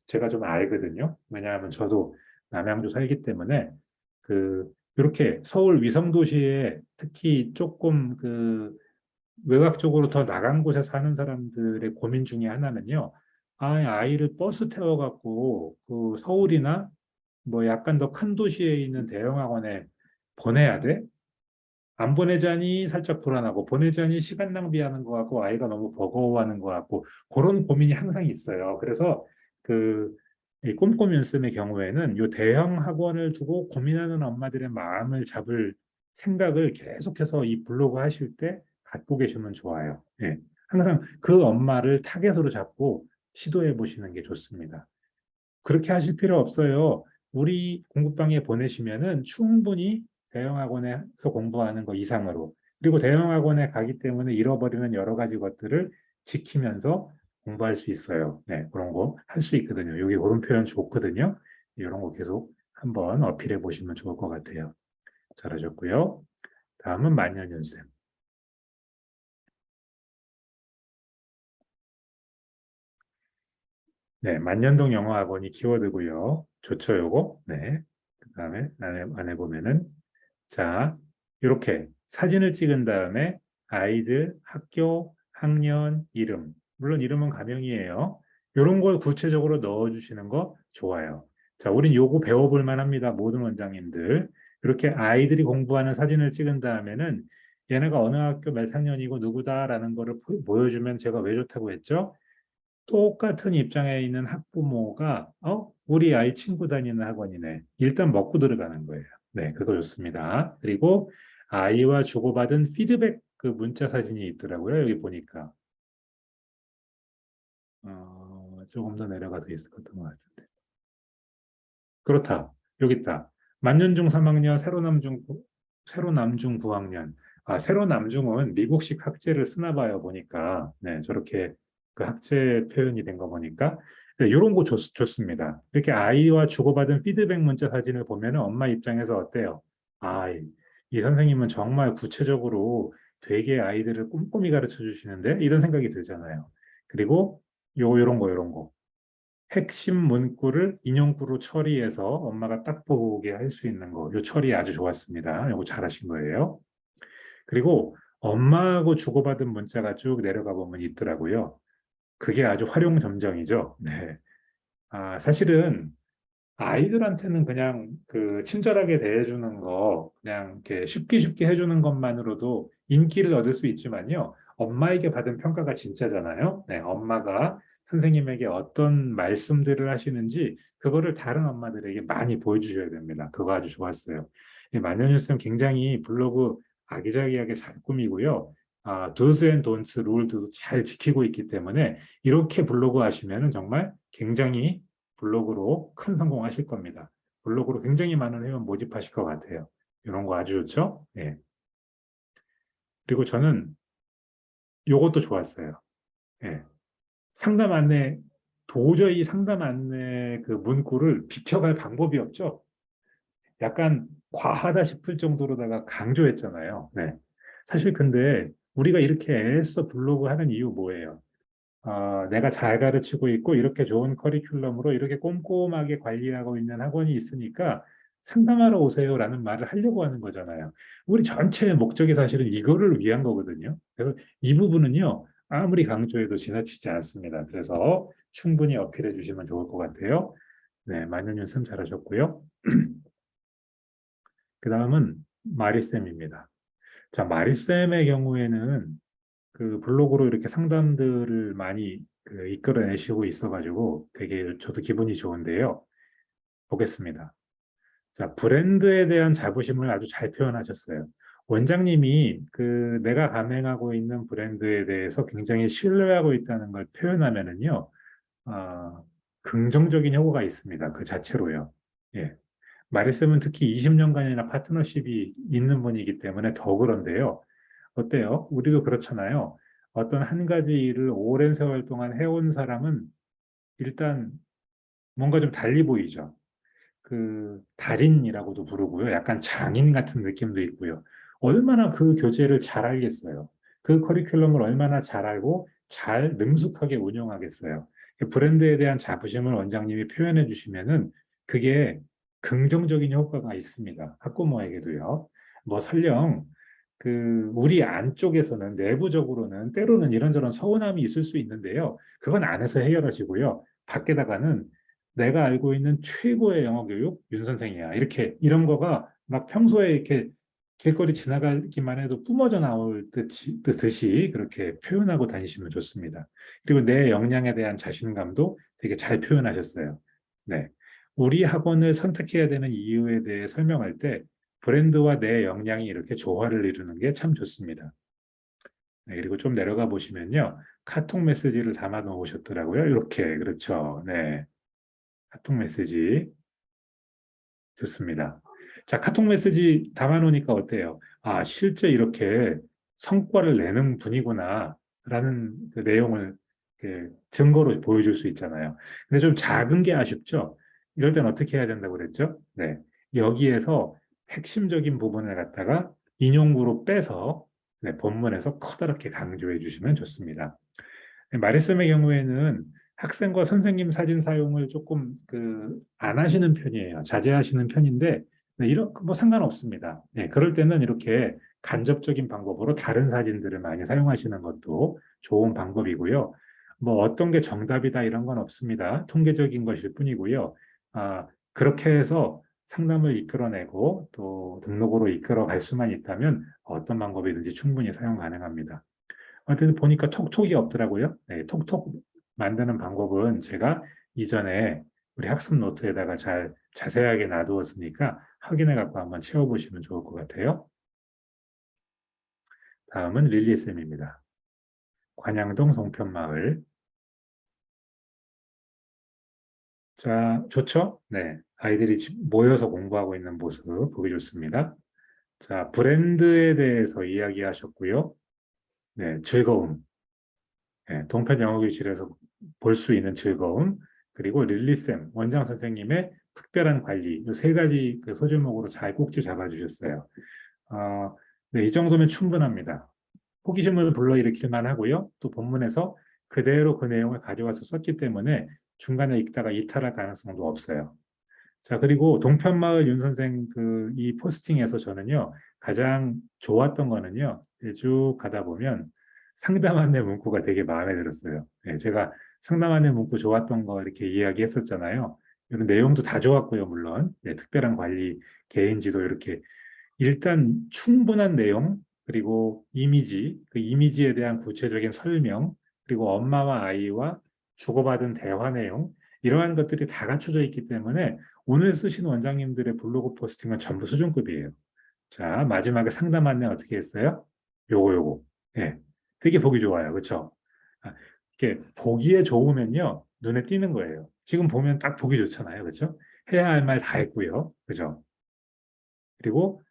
제가 좀 알거든요. 왜냐하면 저도 남양주 살기 때문에 그 이렇게 서울 위성 도시에 특히 조금 그 외곽적으로 더 나간 곳에 사는 사람들의 고민 중에 하나는요. 아이를 버스 태워갖고 그 서울이나 뭐 약간 더 큰 도시에 있는 대형 학원에 보내야 돼? 안 보내자니 살짝 불안하고 보내자니 시간 낭비하는 것 같고 아이가 너무 버거워하는 것 같고 그런 고민이 항상 있어요. 그래서 그 이 꼼꼼히 연습의 경우에는 요 대형 학원을 두고 고민하는 엄마들의 마음을 잡을 생각을 계속해서 이 블로그 하실 때 갖고 계시면 좋아요. 예. 항상 그 엄마를 타겟으로 잡고 시도해 보시는 게 좋습니다. 그렇게 하실 필요 없어요. 우리 공부방에 보내시면은 충분히 대형 학원에서 공부하는 거 이상으로 그리고 대형 학원에 가기 때문에 잃어버리는 여러 가지 것들을 지키면서 공부할 수 있어요. 네, 그런 거 할 수 있거든요. 여기 그런 표현 좋거든요. 이런 거 계속 한번 어필해 보시면 좋을 것 같아요. 잘하셨고요. 다음은 만년윤쌤. 네, 만년동 영어학원이 키워드고요. 좋죠, 요거. 네. 그다음에 안에 보면은 자, 이렇게 사진을 찍은 다음에 아이들, 학교, 학년, 이름. 물론 이름은 가명이에요. 이런 걸 구체적으로 넣어주시는 거 좋아요. 자, 우린 요거 배워볼 만합니다. 모든 원장님들. 이렇게 아이들이 공부하는 사진을 찍은 다음에는 얘네가 어느 학교 몇 학년이고 누구다라는 거를 보여주면 제가 왜 좋다고 했죠? 똑같은 입장에 있는 학부모가 우리 아이 친구 다니는 학원이네. 일단 먹고 들어가는 거예요. 네, 그거 좋습니다. 그리고 아이와 주고받은 피드백 그 문자 사진이 있더라고요. 여기 보니까 조금 더 내려가서 있었던 것 같은데. 그렇다. 여기 있다. 만년중 3학년, 새로 남중 9학년. 새로 남중은 미국식 학제를 쓰나 봐요, 보니까. 네, 저렇게 그 학제 표현이 된 거 보니까. 네, 이런 거 좋습니다. 이렇게 아이와 주고받은 피드백 문자 사진을 보면 엄마 입장에서 어때요? 이 선생님은 정말 구체적으로 되게 아이들을 꼼꼼히 가르쳐 주시는데? 이런 생각이 들잖아요. 그리고 요런 거. 핵심 문구를 인용구로 처리해서 엄마가 딱 보게 할 수 있는 거. 요 처리 아주 좋았습니다. 요거 잘하신 거예요. 그리고 엄마하고 주고받은 문자가 쭉 내려가 보면 있더라고요. 그게 아주 활용점정이죠. 네. 사실은 아이들한테는 그냥 그 친절하게 대해주는 거, 그냥 이렇게 쉽게 쉽게 해주는 것만으로도 인기를 얻을 수 있지만요. 엄마에게 받은 평가가 진짜잖아요. 네, 엄마가 선생님에게 어떤 말씀들을 하시는지 그거를 다른 엄마들에게 많이 보여주셔야 됩니다. 그거 아주 좋았어요. 만년일생 굉장히 블로그 아기자기하게 잘 꾸미고요. do's and don'ts 룰도 잘 지키고 있기 때문에 이렇게 블로그 하시면은 정말 굉장히 블로그로 큰 성공하실 겁니다. 블로그로 굉장히 많은 회원 모집하실 것 같아요. 이런 거 아주 좋죠? 예. 그리고 저는 요것도 좋았어요. 예. 상담 안내, 도저히 상담 안내 그 문구를 비켜갈 방법이 없죠? 약간 과하다 싶을 정도로다가 강조했잖아요. 네. 사실 근데 우리가 이렇게 애써 블로그 하는 이유 뭐예요? 내가 잘 가르치고 있고 이렇게 좋은 커리큘럼으로 이렇게 꼼꼼하게 관리하고 있는 학원이 있으니까 상담하러 오세요라는 말을 하려고 하는 거잖아요. 우리 전체의 목적이 사실은 이거를 위한 거거든요. 그래서 이 부분은요, 아무리 강조해도 지나치지 않습니다. 그래서 충분히 어필해 주시면 좋을 것 같아요. 네, 만년윤쌤 잘하셨고요. 그 다음은 마리쌤입니다. 자, 마리쌤의 경우에는 그 블로그로 이렇게 상담들을 많이 그 이끌어내시고 있어가지고 되게 저도 기분이 좋은데요. 보겠습니다. 자, 브랜드에 대한 자부심을 아주 잘 표현하셨어요. 원장님이 그 내가 감행하고 있는 브랜드에 대해서 굉장히 신뢰하고 있다는 걸 표현하면은요, 아, 긍정적인 효과가 있습니다. 그 자체로요. 예. 마리쌤은 특히 20년간이나 파트너십이 있는 분이기 때문에 더 그런데요. 어때요? 우리도 그렇잖아요. 어떤 한 가지 일을 오랜 세월 동안 해온 사람은 일단 뭔가 좀 달리 보이죠. 그 달인이라고도 부르고요. 약간 장인 같은 느낌도 있고요. 얼마나 그 교재를 잘 알겠어요. 그 커리큘럼을 얼마나 잘 알고 잘 능숙하게 운영하겠어요. 브랜드에 대한 자부심을 원장님이 표현해 주시면은 그게 긍정적인 효과가 있습니다. 학부모에게도요. 뭐 설령 그 우리 안쪽에서는 내부적으로는 때로는 이런저런 서운함이 있을 수 있는데요. 그건 안에서 해결하시고요. 밖에다가는 내가 알고 있는 최고의 영어 교육 윤 선생이야. 이렇게 이런 거가 막 평소에 이렇게 길거리 지나가기만 해도 뿜어져 나올 듯이 그렇게 표현하고 다니시면 좋습니다. 그리고 내 역량에 대한 자신감도 되게 잘 표현하셨어요. 네. 우리 학원을 선택해야 되는 이유에 대해 설명할 때 브랜드와 내 역량이 이렇게 조화를 이루는 게 참 좋습니다. 네, 그리고 좀 내려가 보시면요. 카톡 메시지를 담아 놓으셨더라고요. 이렇게, 그렇죠. 네. 카톡 메시지 좋습니다. 자, 카톡 메시지 담아놓으니까 어때요? 아, 실제 이렇게 성과를 내는 분이구나, 라는 그 내용을 증거로 보여줄 수 있잖아요. 근데 좀 작은 게 아쉽죠? 이럴 땐 어떻게 해야 된다고 그랬죠? 네. 여기에서 핵심적인 부분을 갖다가 인용구로 빼서 네, 본문에서 커다랗게 강조해 주시면 좋습니다. 마리쌤의 경우에는 학생과 선생님 사진 사용을 조금 그 안 하시는 편이에요. 자제하시는 편인데 네, 이런 뭐 상관없습니다. 네, 그럴 때는 이렇게 간접적인 방법으로 다른 사진들을 많이 사용하시는 것도 좋은 방법이고요. 뭐 어떤 게 정답이다 이런 건 없습니다. 통계적인 것일 뿐이고요. 아, 그렇게 해서 상담을 이끌어내고 또 등록으로 이끌어갈 수만 있다면 어떤 방법이든지 충분히 사용 가능합니다. 하여튼 보니까 톡톡이 없더라고요. 네, 톡톡 만드는 방법은 제가 이전에 우리 학습 노트에다가 잘 자세하게 놔두었으니까 확인해 갖고 한번 채워보시면 좋을 것 같아요. 다음은 릴리쌤입니다. 관양동 송편마을. 자, 좋죠? 네. 아이들이 모여서 공부하고 있는 모습 보기 좋습니다. 자, 브랜드에 대해서 이야기하셨고요. 네, 즐거움. 네, 동편 영어교실에서 볼 수 있는 즐거움, 그리고 릴리쌤, 원장 선생님의 특별한 관리, 이 세 가지 그 소제목으로 잘 꼭지 잡아주셨어요. 네, 이 정도면 충분합니다. 호기심을 불러일으킬만 하고요. 또 본문에서 그대로 그 내용을 가져와서 썼기 때문에 중간에 읽다가 이탈할 가능성도 없어요. 자, 그리고 동편마을 윤 선생 그 이 포스팅에서 저는요, 가장 좋았던 거는요, 쭉 가다 보면 상담 안내 문구가 되게 마음에 들었어요. 네, 제가 상담 안내 문구 좋았던 거 이렇게 이야기했었잖아요. 이런 내용도 다 좋았고요, 물론. 네, 특별한 관리, 개인 지도 이렇게 일단 충분한 내용, 그리고 이미지, 그 이미지에 대한 구체적인 설명, 그리고 엄마와 아이와 주고받은 대화 내용, 이러한 것들이 다 갖춰져 있기 때문에 오늘 쓰신 원장님들의 블로그 포스팅은 전부 수준급이에요. 자, 마지막에 상담 안내 어떻게 했어요? 요거. 예. 되게 보기 좋아요. 그렇죠? 이렇게 보기에 좋으면요. 눈에 띄는 거예요. 지금 보면 딱 보기 좋잖아요. 그렇죠? 해야 할 말 다 했고요. 그죠? 그리고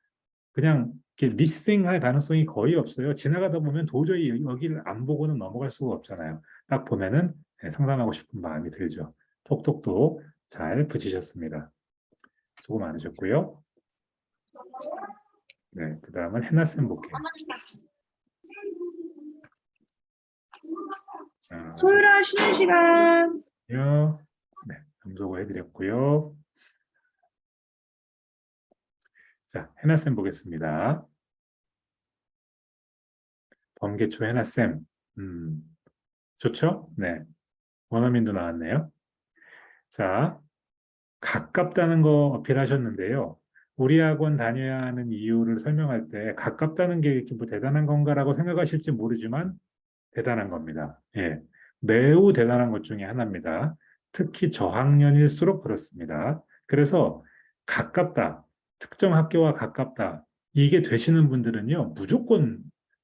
그냥 이렇게 미싱할 가능성이 거의 없어요. 지나가다 보면 도저히 여기를 안 보고는 넘어갈 수가 없잖아요. 딱 보면은 상담하고 싶은 마음이 들죠. 톡톡도 잘 붙이셨습니다. 수고 많으셨고요. 네, 그 다음은 해나쌤 볼게요. 토요일 쉬는 시간. 네, 검소고 해드렸고요. 자, 해나쌤 보겠습니다. 범계초 해나쌤. 좋죠? 네. 원어민도 나왔네요. 자, 가깝다는 거 어필하셨는데요. 우리 학원 다녀야 하는 이유를 설명할 때 가깝다는 게 이렇게 뭐 대단한 건가라고 생각하실지 모르지만 대단한 겁니다. 예. 매우 대단한 것 중에 하나입니다. 특히 저학년일수록 그렇습니다. 그래서 가깝다, 특정 학교와 가깝다, 이게 되시는 분들은요, 무조건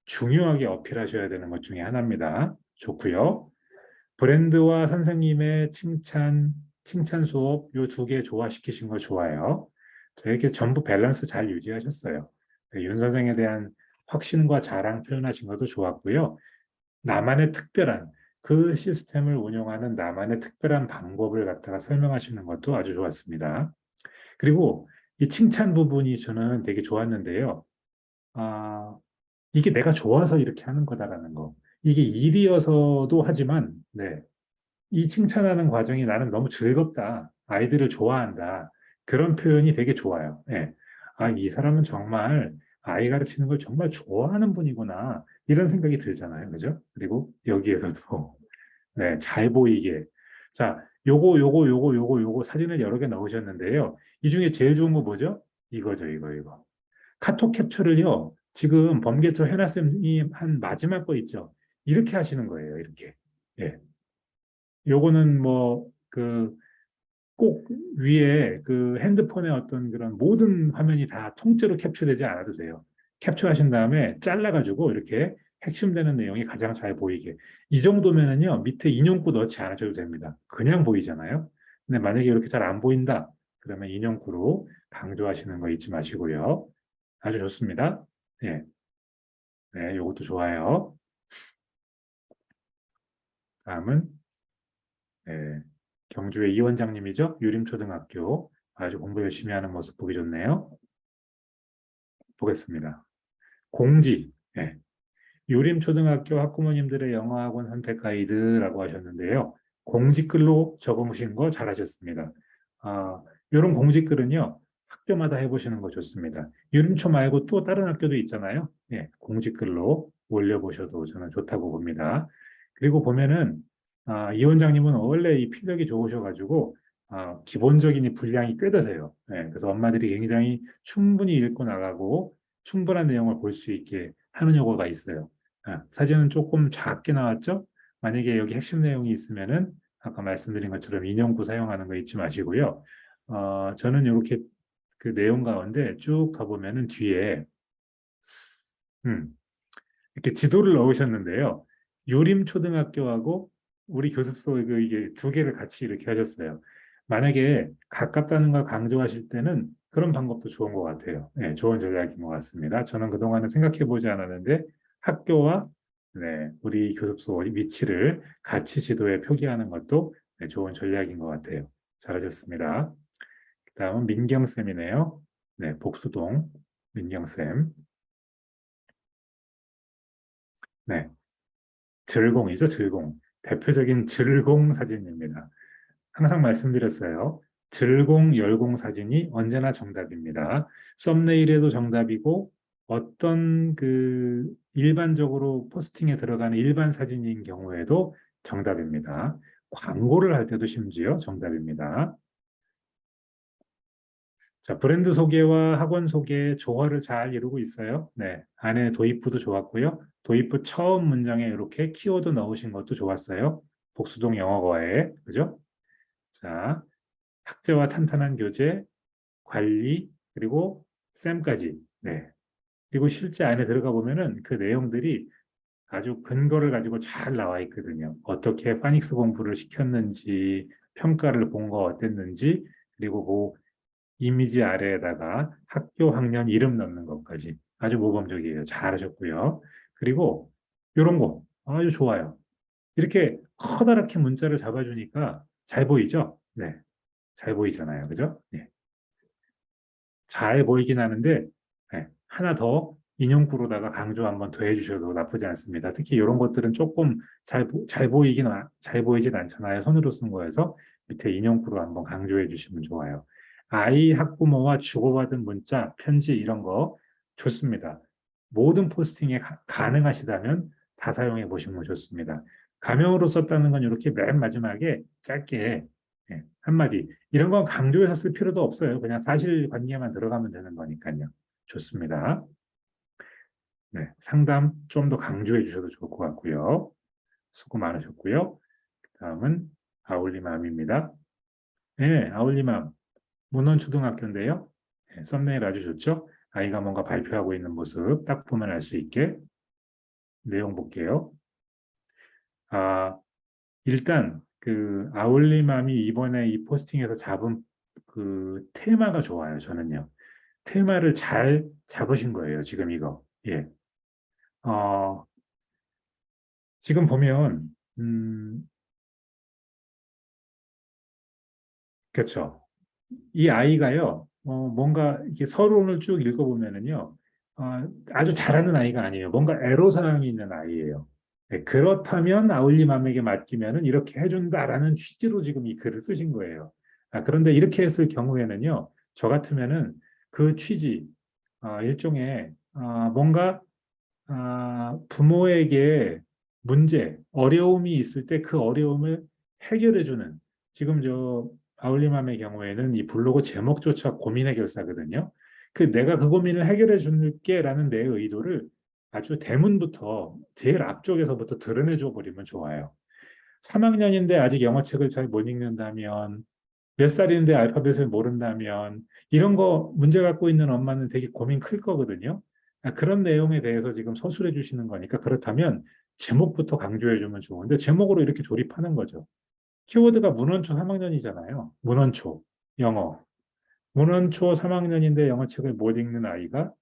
중요하게 어필하셔야 되는 것 중에 하나입니다. 좋고요. 브랜드와 선생님의 칭찬 수업 요 두 개 조화시키신 거 좋아요. 자, 이렇게 전부 밸런스 잘 유지하셨어요. 네, 윤 선생에 대한 확신과 자랑 표현하신 것도 좋았고요. 나만의 특별한 그 시스템을 운영하는 나만의 특별한 방법을 갖다가 설명하시는 것도 아주 좋았습니다. 그리고 이 칭찬 부분이 저는 되게 좋았는데요. 아, 이게 내가 좋아서 이렇게 하는 거다라는 거. 이게 일이어서도 하지만, 네, 이 칭찬하는 과정이 나는 너무 즐겁다. 아이들을 좋아한다. 그런 표현이 되게 좋아요. 예. 아, 이 사람은 정말 아이 가르치는 걸 정말 좋아하는 분이구나. 이런 생각이 들잖아요. 그죠? 그리고 여기에서도 네, 잘 보이게. 자, 요거 사진을 여러 개 넣으셨는데요. 이 중에 제일 좋은 거 뭐죠? 이거죠, 이거. 카톡 캡처를요. 지금 범계처 해나쌤이 한 마지막 거 있죠. 이렇게 하시는 거예요, 이렇게. 예. 요거는 뭐, 꼭 위에 그 핸드폰의 어떤 그런 모든 화면이 다 통째로 캡처되지 않아도 돼요. 캡처하신 다음에 잘라가지고 이렇게 핵심되는 내용이 가장 잘 보이게. 이 정도면은요, 밑에 인용구 넣지 않으셔도 됩니다. 그냥 보이잖아요. 근데 만약에 이렇게 잘 안 보인다, 그러면 인용구로 강조하시는 거 잊지 마시고요. 아주 좋습니다. 예, 네, 이것도 좋아요. 다음은 예, 경주의 이 원장님이죠. 유림초등학교. 아주 공부 열심히 하는 모습 보기 좋네요. 보겠습니다. 공지. 예, 유림초등학교 학부모님들의 영어학원 선택 가이드라고 하셨는데요. 공지글로 적으신 거 잘하셨습니다. 이런 공지글은요, 학교마다 해보시는 거 좋습니다. 유림초 말고 또 다른 학교도 있잖아요. 예, 공지글로 올려보셔도 저는 좋다고 봅니다. 그리고 보면은, 이 원장님은 원래 이 필력이 좋으셔가지고, 기본적인 이 분량이 꽤 되세요. 예, 그래서 엄마들이 굉장히 충분히 읽고 나가고, 충분한 내용을 볼 수 있게 하는 요거가 있어요. 사진은 조금 작게 나왔죠? 만약에 여기 핵심 내용이 있으면은 아까 말씀드린 것처럼 인용구 사용하는 거 잊지 마시고요. 저는 이렇게 그 내용 가운데 쭉 가보면은 뒤에 음, 이렇게 지도를 넣으셨는데요. 유림초등학교하고 우리 교습소 이게 두 개를 같이 이렇게 하셨어요. 만약에 가깝다는 걸 강조하실 때는 그런 방법도 좋은 것 같아요. 네, 좋은 전략인 것 같습니다. 저는 그동안은 생각해 보지 않았는데 학교와 네, 우리 교습소 위치를 같이 지도에 표기하는 것도 네, 좋은 전략인 것 같아요. 잘하셨습니다. 다음은 민경쌤이네요. 네, 복수동 민경쌤. 네, 즐공이죠, 즐공. 대표적인 즐공 사진입니다. 항상 말씀드렸어요. 즐공, 열공 사진이 언제나 정답입니다. 썸네일에도 정답이고, 어떤 일반적으로 포스팅에 들어가는 일반 사진인 경우에도 정답입니다. 광고를 할 때도 심지어 정답입니다. 자, 브랜드 소개와 학원 소개 조화를 잘 이루고 있어요. 네, 안에 도입부도 좋았고요. 도입부 처음 문장에 이렇게 키워드 넣으신 것도 좋았어요. 복수동 영어과에, 그죠? 자, 학제와 탄탄한 교재, 관리, 그리고 쌤까지. 네. 그리고 실제 안에 들어가 보면은 그 내용들이 아주 근거를 가지고 잘 나와 있거든요. 어떻게 파닉스 공부를 시켰는지, 평가를 본 거 어땠는지, 그리고 그 이미지 아래에다가 학교 학년 이름 넣는 것까지 아주 모범적이에요. 잘하셨고요. 그리고 이런 거 아주 좋아요. 이렇게 커다랗게 문자를 잡아주니까 잘 보이죠? 네, 잘 보이잖아요. 그죠? 네. 잘 보이긴 하는데 네, 하나 더 인용구로다가 강조 한번 더 해주셔도 나쁘지 않습니다. 특히 이런 것들은 조금 잘 보이진 않잖아요. 손으로 쓴 거여서 밑에 인용구로 한번 강조해 주시면 좋아요. 아이 학부모와 주고받은 문자, 편지 이런 거 좋습니다. 모든 포스팅에 가능하시다면 다 사용해 보시면 좋습니다. 가명으로 썼다는 건 이렇게 맨 마지막에 짧게 한마디. 이런 건 강조해서 쓸 필요도 없어요. 그냥 사실관계만 들어가면 되는 거니까요. 좋습니다. 네, 상담 좀 더 강조해 주셔도 좋을 것 같고요. 수고 많으셨고요. 다음은 아울리맘입니다. 네, 아울리맘. 문원초등학교인데요. 네, 썸네일 아주 좋죠? 아이가 뭔가 발표하고 있는 모습 딱 보면 알 수 있게 내용 볼게요. 아, 일단 그 아울리맘이 이번에 이 포스팅에서 잡은 그 테마가 좋아요. 저는요. 테마를 잘 잡으신 거예요. 지금 이거. 예. 어, 지금 보면 그렇죠. 이 아이가요, 뭔가 이렇게 서론을 쭉 읽어보면은요, 아주 잘하는 아이가 아니에요. 뭔가 애로사항이 있는 아이예요. 네, 그렇다면 아울림맘에게 맡기면은 이렇게 해준다라는 취지로 지금 이 글을 쓰신 거예요. 그런데 이렇게 했을 경우에는요, 저 같으면은 그 취지, 일종의 뭔가 부모에게 문제, 어려움이 있을 때 그 어려움을 해결해주는 지금 저 아울림맘의 경우에는 이 블로그 제목조차 고민 해결사거든요. 그 내가 그 고민을 해결해 줄게라는 내 의도를 아주 대문부터 제일 앞쪽에서부터 드러내 줘 버리면 좋아요. 3학년인데 아직 영어책을 잘 못 읽는다면 몇 살인데 알파벳을 모른다면 이런 거 문제 갖고 있는 엄마는 되게 고민 클 거거든요. 그런 내용에 대해서 지금 서술해 주시는 거니까 그렇다면 제목부터 강조해 주면 좋은데 제목으로 이렇게 조립하는 거죠. 키워드가 문원초 3학년이잖아요. 문원초, 영어. 문원초 3학년인데 영어책을 못 읽는 아이가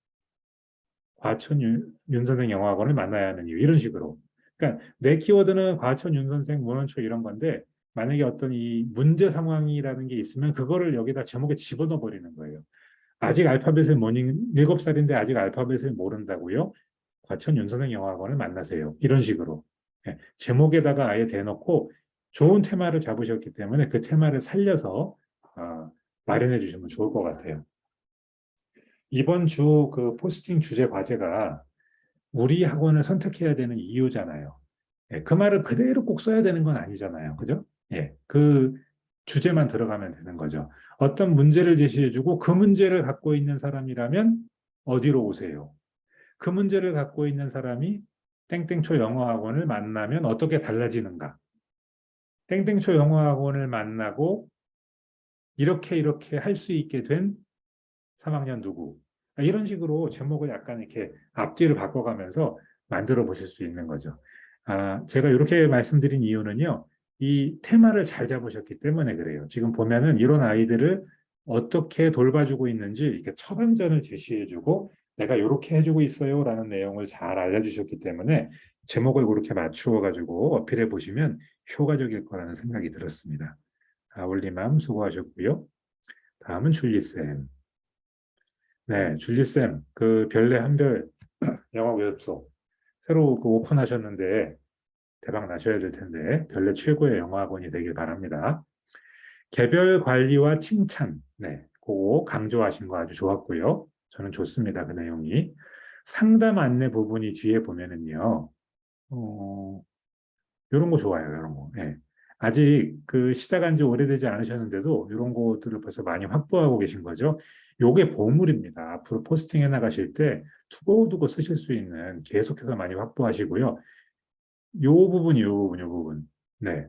과천 윤 선생 영어학원을 만나야 하는 이유 이런 식으로. 그러니까 내 키워드는 과천 윤 선생 문헌초 이런 건데 만약에 어떤 이 문제 상황이라는 게 있으면 그거를 여기다 제목에 집어넣어 버리는 거예요. 아직 알파벳을 못 읽, 7살인데 아직 알파벳을 모른다고요? 과천 윤 선생 영어학원을 만나세요. 이런 식으로. 제목에다가 아예 대놓고 좋은 테마를 잡으셨기 때문에 그 테마를 살려서 마련해 주시면 좋을 것 같아요. 이번 주 그 포스팅 주제 과제가 우리 학원을 선택해야 되는 이유잖아요. 그 말을 그대로 꼭 써야 되는 건 아니잖아요. 그죠? 그 주제만 들어가면 되는 거죠. 어떤 문제를 제시해주고 그 문제를 갖고 있는 사람이라면 어디로 오세요? 그 문제를 갖고 있는 사람이 땡땡초 영어학원을 만나면 어떻게 달라지는가? 땡땡초 영어학원을 만나고 이렇게 할 수 있게 된 3학년 누구? 이런 식으로 제목을 약간 이렇게 앞뒤를 바꿔가면서 만들어 보실 수 있는 거죠. 제가 이렇게 말씀드린 이유는요, 이 테마를 잘 잡으셨기 때문에 그래요. 지금 보면은 이런 아이들을 어떻게 돌봐주고 있는지 이렇게 처방전을 제시해주고 내가 이렇게 해주고 있어요라는 내용을 잘 알려주셨기 때문에 제목을 그렇게 맞추어 가지고 어필해 보시면 효과적일 거라는 생각이 들었습니다. 올리맘 수고하셨고요. 다음은 줄리쌤. 네, 줄리쌤, 그 별내 한별 영어 교습소 새로 그 오픈하셨는데 대박 나셔야 될 텐데 별내 최고의 영어 학원이 되길 바랍니다. 개별 관리와 칭찬, 네, 그거 강조하신 거 아주 좋았고요. 저는 좋습니다, 그 내용이. 상담 안내 부분이 뒤에 보면은요, 어, 이런 거 좋아요, 이런 거. 예. 아직 그 시작한 지 오래되지 않으셨는데도 이런 것들을 벌써 많이 확보하고 계신 거죠. 요게 보물입니다. 앞으로 포스팅해 나가실 때 두고두고 쓰실 수 있는 계속해서 많이 확보하시고요. 요 부분. 네.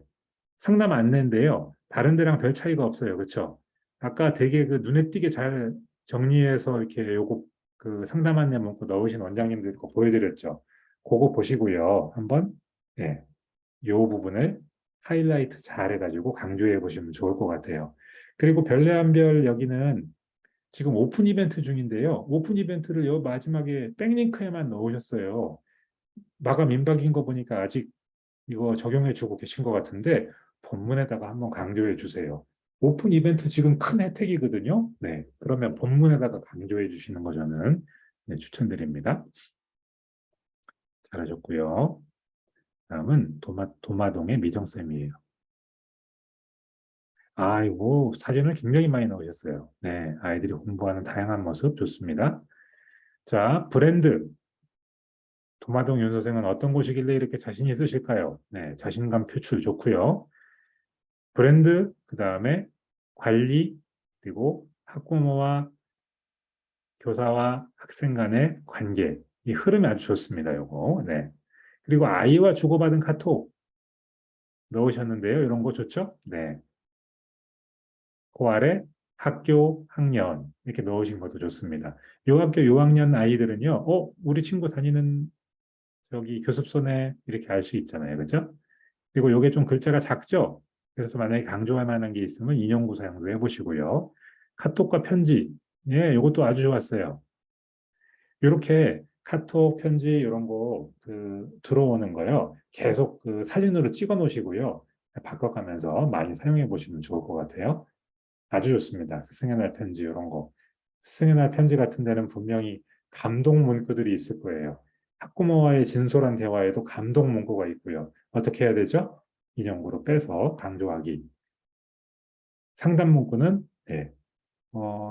상담 안내인데요. 다른 데랑 별 차이가 없어요. 그렇죠? 아까 되게 그 눈에 띄게 잘 정리해서 이렇게 요거 그 상담 안내 문구 넣으신 원장님들 거 보여드렸죠. 그거 보시고요. 한번 네. 요 부분을 하이라이트 잘 해가지고 강조해 보시면 좋을 것 같아요. 그리고 별내한별 여기는 지금 오픈 이벤트 중인데요. 오픈 이벤트를 요 마지막에 백링크에만 넣으셨어요. 마감 임박인 거 보니까 아직 이거 적용해 주고 계신 것 같은데 본문에다가 한번 강조해 주세요. 오픈 이벤트 지금 큰 혜택이거든요. 네, 그러면 본문에다가 강조해 주시는 거 저는 네, 추천드립니다. 잘하셨고요. 다음은 도마동의 미정쌤이에요. 아이고, 사진을 굉장히 많이 넣으셨어요. 네, 아이들이 공부하는 다양한 모습 좋습니다. 자, 브랜드. 도마동 윤 선생은 어떤 곳이길래 이렇게 자신 있으실까요? 네, 자신감 표출 좋고요. 브랜드, 그 다음에 관리, 그리고 학부모와 교사와 학생 간의 관계, 이 흐름이 아주 좋습니다. 요거. 네. 그리고 아이와 주고받은 카톡 넣으셨는데요. 이런 거 좋죠? 네. 그 아래 학교, 학년 이렇게 넣으신 것도 좋습니다. 요 학교, 요 학년 아이들은요. 우리 친구 다니는 저기 교습소네 이렇게 알 수 있잖아요. 그죠? 그리고 요게 좀 글자가 작죠? 그래서 만약에 강조할 만한 게 있으면 인용구 사용도 해보시고요. 카톡과 편지, 예, 요것도 아주 좋았어요. 이렇게 카톡, 편지 이런 거 들어오는 거요. 계속 그 사진으로 찍어 놓으시고요. 바꿔가면서 많이 사용해 보시면 좋을 것 같아요. 아주 좋습니다. 스승의 날 편지 이런 거. 스승의 날 편지 같은 데는 분명히 감동 문구들이 있을 거예요. 학부모와의 진솔한 대화에도 감동 문구가 있고요. 어떻게 해야 되죠? 인용구로 빼서 강조하기. 상담 문구는 네,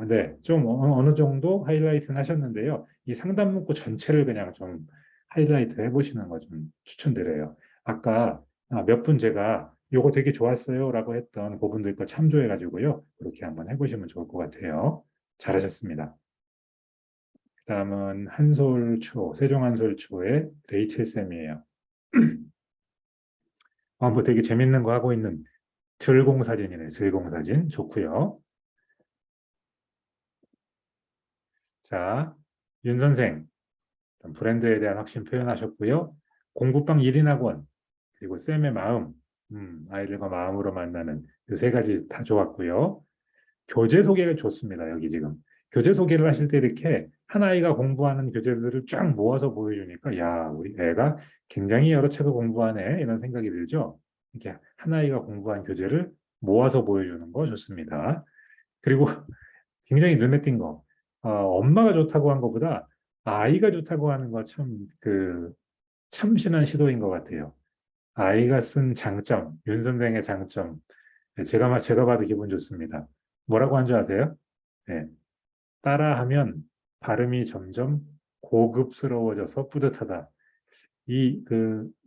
네, 좀 어느 정도 하이라이트는 하셨는데요. 이 상담 문구 전체를 그냥 좀 하이라이트 해보시는 거 좀 추천드려요. 아까 몇 분 제가 요거 되게 좋았어요라고 했던 그분들 거 참조해가지고요. 그렇게 한번 해보시면 좋을 것 같아요. 잘하셨습니다. 그다음은 한솔초, 세종 한솔초의 레이첼 쌤이에요. 뭐 되게 재밌는 거 하고 있는 즐공 사진이네. 즐공 사진 좋고요. 자, 윤 선생. 브랜드에 대한 확신 표현하셨고요. 공부방 1인 학원, 그리고 쌤의 마음, 아이들과 마음으로 만나는 이 세 가지 다 좋았고요. 교재 소개가 좋습니다. 여기 지금. 교재 소개를 하실 때 이렇게 한 아이가 공부하는 교재들을 쫙 모아서 보여주니까, 야, 우리 애가 굉장히 여러 책을 공부하네. 이런 생각이 들죠. 이렇게 한 아이가 공부한 교재를 모아서 보여주는 거 좋습니다. 그리고 굉장히 눈에 띈 거. 엄마가 좋다고 한 것보다 아이가 좋다고 하는 거 참, 참신한 시도인 것 같아요. 아이가 쓴 장점, 윤 선생의 장점. 네, 제가 봐도 기분 좋습니다. 뭐라고 한 줄 아세요? 네, 따라하면 발음이 점점 고급스러워져서 뿌듯하다.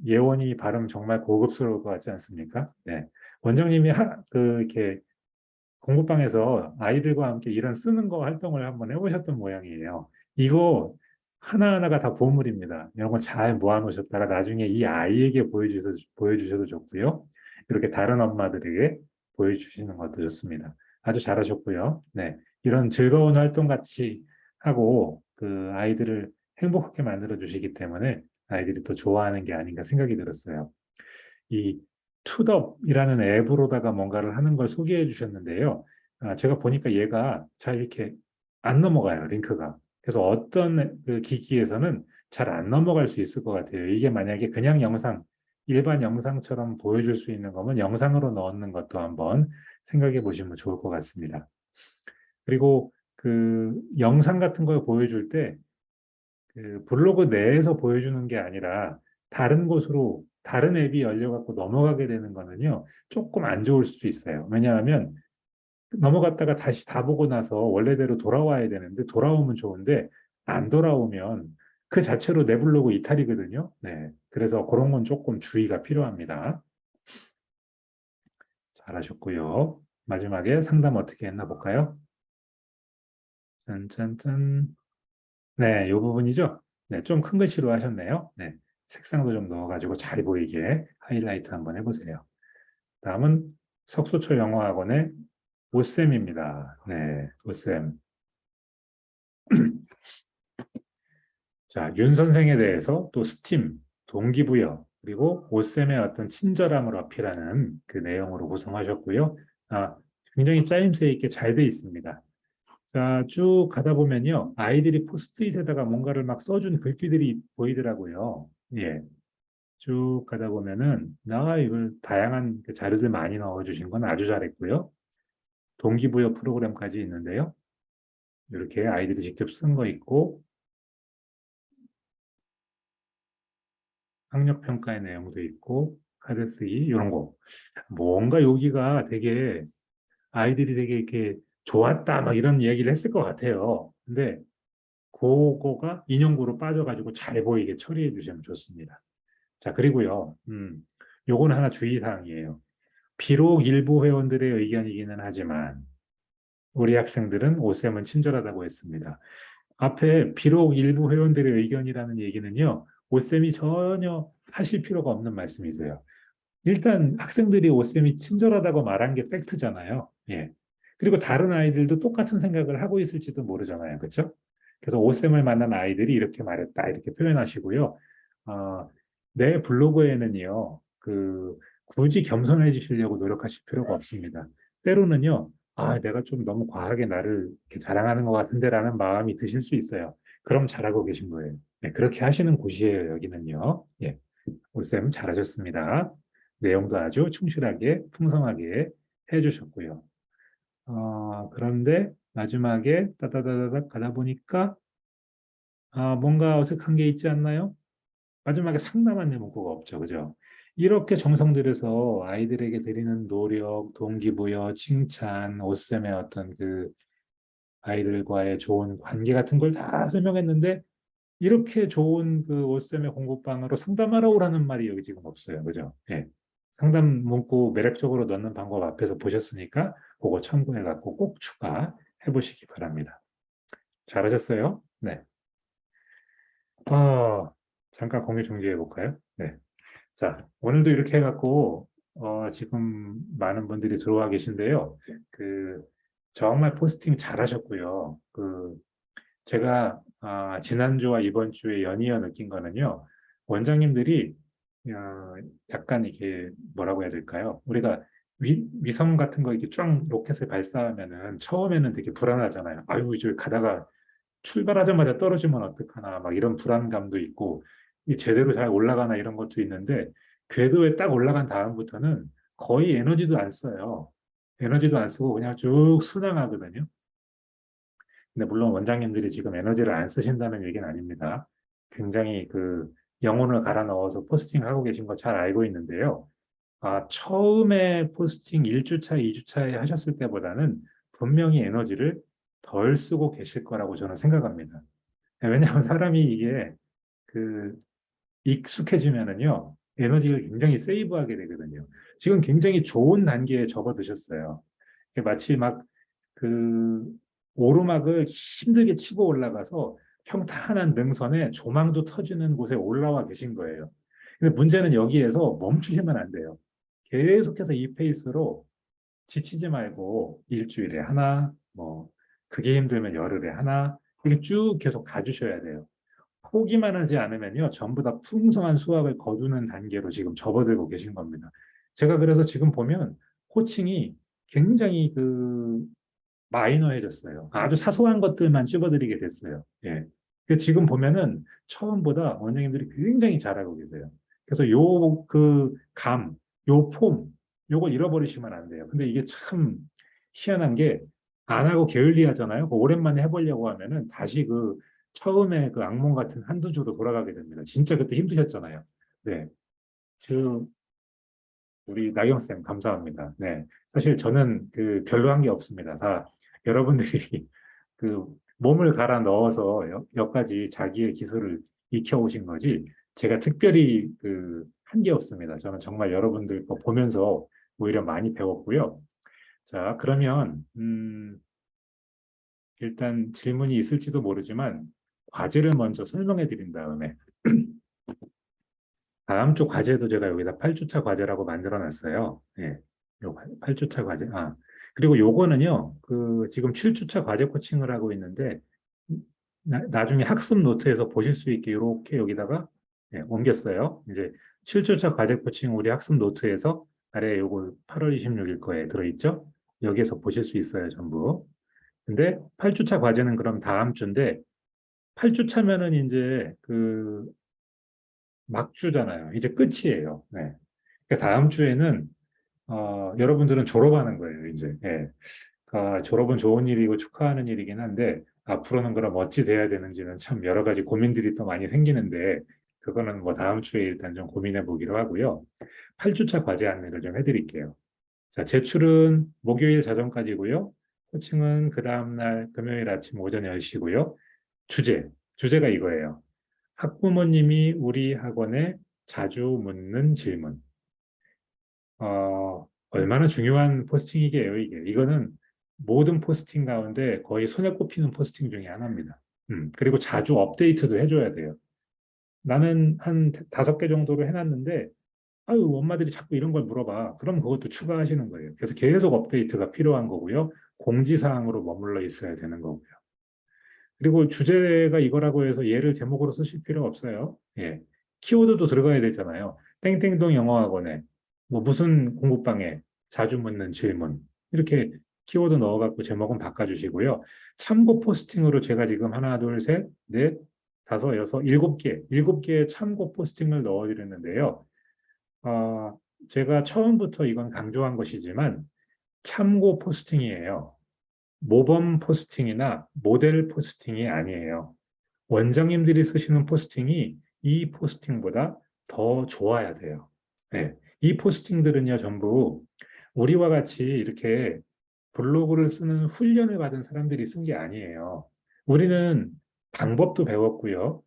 예원이 발음 정말 고급스러울 것 같지 않습니까? 네. 원장님이 이렇게 공부방에서 아이들과 함께 이런 쓰는 거 활동을 한번 해보셨던 모양이에요. 이거 하나하나가 다 보물입니다. 이런 거 잘 모아놓으셨다가 나중에 이 아이에게 보여주셔도 좋고요. 이렇게 다른 엄마들에게 보여주시는 것도 좋습니다. 아주 잘하셨고요. 네. 이런 즐거운 활동 같이 하고 그 아이들을 행복하게 만들어 주시기 때문에 아이들이 또 좋아하는 게 아닌가 생각이 들었어요. 이 투덕이라는 앱으로다가 뭔가를 하는 걸 소개해 주셨는데요. 제가 보니까 얘가 잘 이렇게 안 넘어가요, 링크가. 그래서 어떤 그 기기에서는 잘 안 넘어갈 수 있을 것 같아요. 이게 만약에 그냥 영상, 일반 영상처럼 보여줄 수 있는 거면 영상으로 넣는 것도 한번 생각해 보시면 좋을 것 같습니다. 그리고 그 영상 같은 걸 보여줄 때 그 블로그 내에서 보여주는 게 아니라 다른 곳으로 다른 앱이 열려갖고 넘어가게 되는 거는요 조금 안 좋을 수도 있어요. 왜냐하면 넘어갔다가 다시 다 보고 나서 원래대로 돌아와야 되는데 돌아오면 좋은데 안 돌아오면 그 자체로 내 블로그 이탈이거든요. 네, 그래서 그런 건 조금 주의가 필요합니다. 잘하셨고요. 마지막에 상담 어떻게 했나 볼까요? 짠짠짠. 네, 이 부분이죠. 네, 좀 큰 글씨로 하셨네요. 네, 색상도 좀 넣어가지고 잘 보이게 하이라이트 한번 해보세요. 다음은 석소초 영어학원의 오쌤입니다. 네, 오쌤. 자, 윤 선생에 대해서 또 스팀, 동기부여, 그리고 오쌤의 어떤 친절함을 어필하는 그 내용으로 구성하셨고요. 아, 굉장히 짜임새 있게 잘 돼 있습니다. 자, 쭉 가다 보면요. 아이들이 포스트잇에다가 뭔가를 막 써준 글귀들이 보이더라고요. 예. 쭉 가다 보면은, 이걸 다양한 그 자료들 많이 넣어주신 건 아주 잘했고요. 동기부여 프로그램까지 있는데요. 이렇게 아이들이 직접 쓴 거 있고, 학력평가의 내용도 있고, 카드 쓰기, 이런 거. 뭔가 여기가 되게 아이들이 되게 이렇게 좋았다 막 이런 이야기를 했을 것 같아요. 근데 그거가 인용구로 빠져가지고 잘 보이게 처리해 주시면 좋습니다. 자, 그리고요, 요거는 하나 주의사항이에요. 비록 일부 회원들의 의견이기는 하지만 우리 학생들은 오쌤은 친절하다고 했습니다. 앞에 비록 일부 회원들의 의견이라는 얘기는요, 오쌤이 전혀 하실 필요가 없는 말씀이세요. 일단 학생들이 오쌤이 친절하다고 말한 게 팩트잖아요. 예. 그리고 다른 아이들도 똑같은 생각을 하고 있을지도 모르잖아요. 그렇죠? 그래서 오쌤을 만난 아이들이 이렇게 말했다 이렇게 표현하시고요. 어, 내 블로그에는요. 굳이 겸손해지시려고 노력하실 필요가 없습니다. 때로는요. 아, 내가 좀 너무 과하게 나를 이렇게 자랑하는 것 같은데라는 마음이 드실 수 있어요. 그럼 잘하고 계신 거예요. 네, 그렇게 하시는 곳이에요, 여기는요. 예. 오쌤 잘하셨습니다. 내용도 아주 충실하게, 풍성하게 해주셨고요. 그런데 마지막에 따다다다닥 가다 보니까 뭔가 어색한 게 있지 않나요? 마지막에 상담한 내 문구가 없죠. 그죠? 이렇게 정성 들여서 아이들에게 드리는 노력, 동기부여, 칭찬, 오쌤의 어떤 아이들과의 좋은 관계 같은 걸 다 설명했는데 이렇게 좋은 오쌤의 공부방으로 상담하러 오라는 말이 여기 지금 없어요. 그죠? 예. 상담 문구 매력적으로 넣는 방법 앞에서 보셨으니까 그거 참고해 갖고 꼭 추가해 보시기 바랍니다. 잘하셨어요? 네. 어, 잠깐 공유 중지해 볼까요? 네. 자, 오늘도 이렇게 해갖고, 지금 많은 분들이 들어와 계신데요. 그, 정말 포스팅 잘하셨고요. 제가, 지난주와 이번 주에 연이어 느낀 거는요. 원장님들이, 약간 이게 뭐라고 해야 될까요? 우리가 위성 같은 거 이렇게 쫙 로켓을 발사하면은 처음에는 되게 불안하잖아요. 아유, 이제 가다가 출발하자마자 떨어지면 어떡하나 막 이런 불안감도 있고 이 제대로 잘 올라가나 이런 것도 있는데 궤도에 딱 올라간 다음부터는 거의 에너지도 안 써요. 에너지도 안 쓰고 그냥 쭉 순항하거든요. 근데 물론 원장님들이 지금 에너지를 안 쓰신다는 얘기는 아닙니다. 굉장히 영혼을 갈아 넣어서 포스팅하고 계신 거 잘 알고 있는데요. 처음에 포스팅 1주차, 2주차에 하셨을 때보다는 분명히 에너지를 덜 쓰고 계실 거라고 저는 생각합니다. 왜냐하면 사람이 이게 그 익숙해지면은요, 에너지를 굉장히 세이브하게 되거든요. 지금 굉장히 좋은 단계에 접어드셨어요. 마치 막 그 오르막을 힘들게 치고 올라가서 평탄한 능선에 조망도 터지는 곳에 올라와 계신 거예요. 근데 문제는 여기에서 멈추시면 안 돼요. 계속해서 이 페이스로 지치지 말고 일주일에 하나, 뭐 그게 힘들면 열흘에 하나, 이렇게 쭉 계속 가주셔야 돼요. 포기만 하지 않으면요, 전부 다 풍성한 수확을 거두는 단계로 지금 접어들고 계신 겁니다. 제가 그래서 지금 보면 코칭이 굉장히 마이너해졌어요. 아주 사소한 것들만 찝어드리게 됐어요. 예. 지금 보면은 처음보다 원장님들이 굉장히 잘하고 계세요. 그래서 요 폼, 요걸 잃어버리시면 안 돼요. 근데 이게 참 희한한 게 안 하고 게을리하잖아요. 오랜만에 해보려고 하면은 다시 처음에 악몽 같은 한두 주로 돌아가게 됩니다. 진짜 그때 힘드셨잖아요. 네. 그 우리 나경쌤 감사합니다. 네. 사실 저는 별로 한 게 없습니다. 다 여러분들이 그 몸을 갈아 넣어서 여기까지 자기의 기술을 익혀오신 거지 제가 특별히 한 게 없습니다. 저는 정말 여러분들 거 보면서 오히려 많이 배웠고요. 자, 그러면 일단 질문이 있을지도 모르지만 과제를 먼저 설명해 드린 다음에 다음 주 과제도 제가 여기다 8주차 과제라고 만들어 놨어요. 예. 요 8주차 과제. 그리고 요거는요, 지금 7주차 과제 코칭을 하고 있는데, 나중에 학습 노트에서 보실 수 있게 이렇게 여기다가 옮겼어요. 이제 7주차 과제 코칭 우리 학습 노트에서 아래 요거 8월 26일 거에 들어있죠? 여기에서 보실 수 있어요, 전부. 근데 8주차 과제는 그럼 다음 주인데, 8주차면은 이제 막주잖아요. 이제 끝이에요. 네. 그러니까 다음 주에는 여러분들은 졸업하는 거예요. 이제 졸업은 좋은 일이고 축하하는 일이긴 한데 앞으로는 그럼 어찌 돼야 되는지는 참 여러 가지 고민들이 또 많이 생기는데 그거는 뭐 다음 주에 일단 좀 고민해 보기로 하고요. 8주차 과제 안내를 좀 해드릴게요. 자, 제출은 목요일 자정까지고요. 코칭은 그 다음날 금요일 아침 오전 10시고요. 주제가 이거예요. 학부모님이 우리 학원에 자주 묻는 질문. 얼마나 중요한 포스팅이게요, 이게. 이거는 모든 포스팅 가운데 거의 손에 꼽히는 포스팅 중에 하나입니다. 그리고 자주 업데이트도 해줘야 돼요. 나는 한 5개 정도로 해놨는데, 아유, 엄마들이 자꾸 이런 걸 물어봐. 그럼 그것도 추가하시는 거예요. 그래서 계속 업데이트가 필요한 거고요. 공지사항으로 머물러 있어야 되는 거고요. 그리고 주제가 이거라고 해서 얘를 제목으로 쓰실 필요 없어요. 예. 키워드도 들어가야 되잖아요. 땡땡동 영어학원에 뭐 무슨 공부방에 자주 묻는 질문 이렇게 키워드 넣어갖고 제목은 바꿔주시고요. 참고 포스팅으로 제가 지금 하나, 둘, 셋, 넷, 다섯, 여섯, 7개의 참고 포스팅을 넣어드렸는데요. 제가 처음부터 이건 강조한 것이지만 참고 포스팅이에요. 모범 포스팅이나 모델 포스팅이 아니에요. 원장님들이 쓰시는 포스팅이 이 포스팅보다 더 좋아야 돼요. 네. 이 포스팅들은요, 전부 우리와 같이 이렇게 블로그를 쓰는 훈련을 받은 사람들이 쓴 게 아니에요. 우리는 방법도 배웠고요.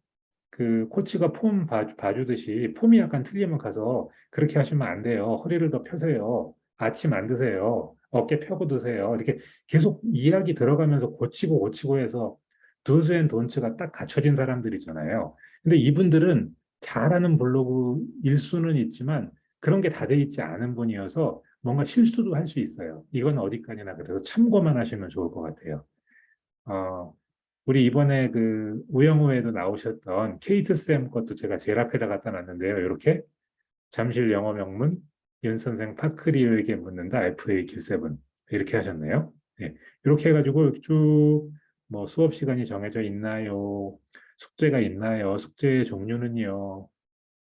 그 코치가 폼 봐주듯이 폼이 약간 틀리면 가서 그렇게 하시면 안 돼요. 허리를 더 펴세요. 아침 안 드세요. 어깨 펴고 드세요. 이렇게 계속 이야기 들어가면서 고치고 해서 두스 앤 돈츠가 딱 갖춰진 사람들이잖아요. 근데 이분들은 잘하는 블로그 일수는 있지만 그런 게 다 돼 있지 않은 분이어서 뭔가 실수도 할 수 있어요. 이건 어디까지나 그래서 참고만 하시면 좋을 것 같아요. 어, 우리 이번에 그 우영우에도 나오셨던 케이트 쌤 것도 제가 제일 앞에다 갖다 놨는데요. 이렇게 잠실 영어 명문 윤 선생 파크리오에게 묻는다 FAQ7 이렇게 하셨네요. 네, 이렇게 해가지고 쭉 뭐 수업 시간이 정해져 있나요? 숙제가 있나요? 숙제의 종류는요?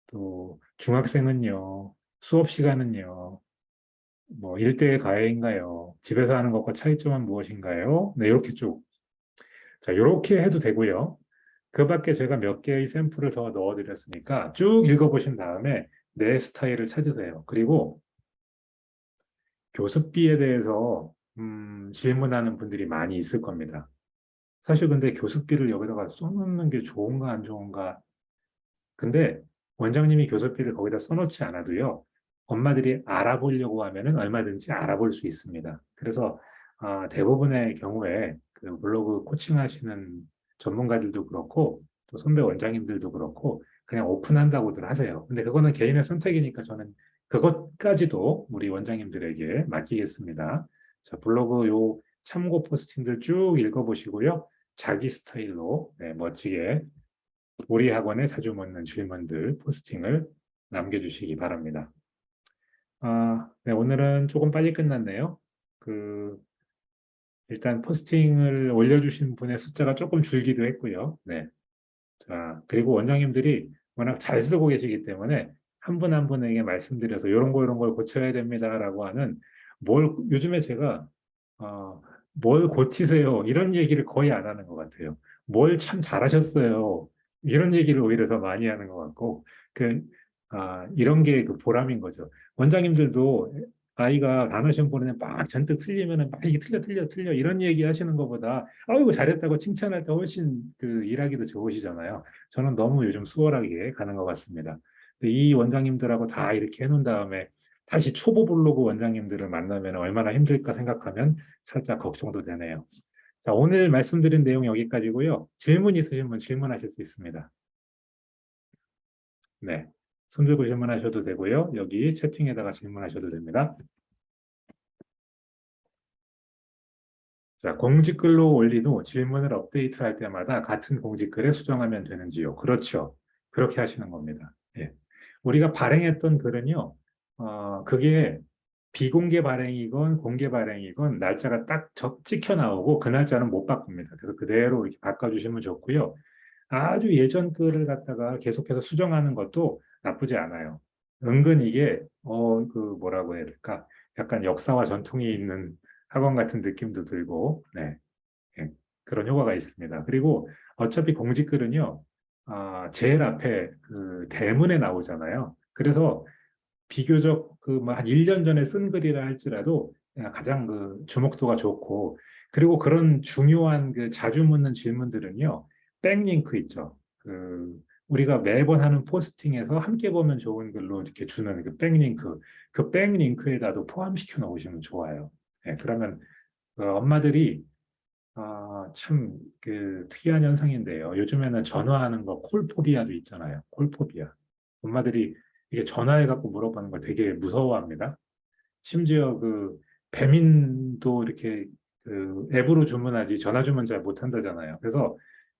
또 중학생은요? 수업 시간은요? 뭐 일대의 과외인가요? 집에서 하는 것과 차이점은 무엇인가요? 네, 이렇게 쭉. 자, 이렇게 해도 되고요. 그 밖에 제가 몇 개의 샘플을 더 넣어드렸으니까 쭉 읽어보신 다음에 내 스타일을 찾으세요. 그리고 교습비에 대해서 질문하는 분들이 많이 있을 겁니다. 사실 근데 교습비를 여기다가 써놓는 게 좋은가 안 좋은가. 근데 원장님이 교습비를 거기다 써놓지 않아도요. 엄마들이 알아보려고 하면은 얼마든지 알아볼 수 있습니다. 그래서 대부분의 경우에 그 블로그 코칭하시는 전문가들도 그렇고 또 선배 원장님들도 그렇고 그냥 오픈한다고들 하세요. 근데 그거는 개인의 선택이니까 저는 그것까지도 우리 원장님들에게 맡기겠습니다. 자, 블로그 요 참고 포스팅들 쭉 읽어보시고요. 자기 스타일로 네, 멋지게 우리 학원에 자주 묻는 질문들 포스팅을 남겨주시기 바랍니다. 네, 오늘은 조금 빨리 끝났네요. 그 일단 포스팅을 올려주신 분의 숫자가 조금 줄기도 했고요. 네. 자, 그리고 원장님들이 워낙 잘 쓰고 계시기 때문에 한 분 한 분에게 말씀드려서 이런 걸 고쳐야 됩니다라고 하는 요즘에 제가 뭘 고치세요 이런 얘기를 거의 안 하는 것 같아요. 뭘 참 잘하셨어요 이런 얘기를 오히려 더 많이 하는 것 같고 그 이런 게 그 보람인 거죠. 원장님들도 아이가 단어 시험 보는데 막 잔뜩 틀리면은 막 이게 틀려 이런 얘기 하시는 것보다 아이고 잘했다고 칭찬할 때 훨씬 그 일하기도 좋으시잖아요. 저는 너무 요즘 수월하게 가는 것 같습니다. 근데 이 원장님들하고 다 이렇게 해놓은 다음에 다시 초보 블로그 원장님들을 만나면 얼마나 힘들까 생각하면 살짝 걱정도 되네요. 자, 오늘 말씀드린 내용 여기까지고요. 질문 있으신 분 질문하실 수 있습니다. 네. 손 들고 질문하셔도 되고요. 여기 채팅에다가 질문하셔도 됩니다. 자, 공지글로 올린 후 질문을 업데이트할 때마다 같은 공지글에 수정하면 되는지요? 그렇죠. 그렇게 하시는 겁니다. 예. 우리가 발행했던 글은요, 그게 비공개 발행이건 공개 발행이건 날짜가 딱 찍혀 나오고 그 날짜는 못 바꿉니다. 그래서 그대로 이렇게 바꿔주시면 좋고요. 아주 예전 글을 갖다가 계속해서 수정하는 것도 나쁘지 않아요. 은근 이게, 뭐라고 해야 될까? 약간 역사와 전통이 있는 학원 같은 느낌도 들고, 네. 예, 그런 효과가 있습니다. 그리고 어차피 공지글은요, 제일 앞에 그 대문에 나오잖아요. 그래서 비교적 그 뭐 한 1년 전에 쓴 글이라 할지라도 가장 그 주목도가 좋고, 그리고 그런 중요한 그 자주 묻는 질문들은요, 백링크 있죠. 그 우리가 매번 하는 포스팅에서 함께 보면 좋은 글로 이렇게 주는 그 백링크, 그 백링크에다도 포함시켜 놓으시면 좋아요. 예, 그러면 엄마들이 참 그 특이한 현상인데요. 요즘에는 전화하는 거 콜포비아도 있잖아요. 콜포비아. 엄마들이 이게 전화해갖고 물어보는 걸 되게 무서워합니다. 심지어 그 배민도 이렇게 그 앱으로 주문하지 전화 주문 잘 못한다잖아요. 그래서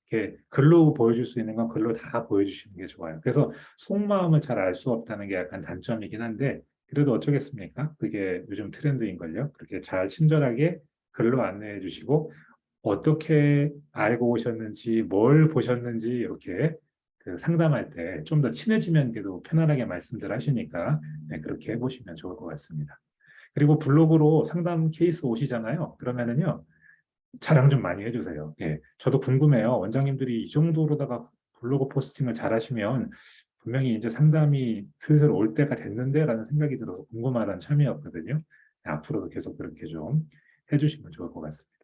이렇게 글로 보여줄 수 있는 건 글로 다 보여주시는 게 좋아요. 그래서 속마음을 잘 알 수 없다는 게 약간 단점이긴 한데 그래도 어쩌겠습니까? 그게 요즘 트렌드인걸요. 그렇게 잘 친절하게 글로 안내해 주시고 어떻게 알고 오셨는지, 뭘 보셨는지 이렇게 그 상담할 때 좀 더 친해지면 그래도 편안하게 말씀들 하시니까 네, 그렇게 해보시면 좋을 것 같습니다. 그리고 블로그로 상담 케이스 오시잖아요. 그러면은요, 자랑 좀 많이 해주세요. 예, 저도 궁금해요. 원장님들이 이 정도로다가 블로그 포스팅을 잘하시면 분명히 이제 상담이 슬슬 올 때가 됐는데라는 생각이 들어서 궁금하다는 참이었거든요. 네, 앞으로도 계속 그렇게 좀 해주시면 좋을 것 같습니다.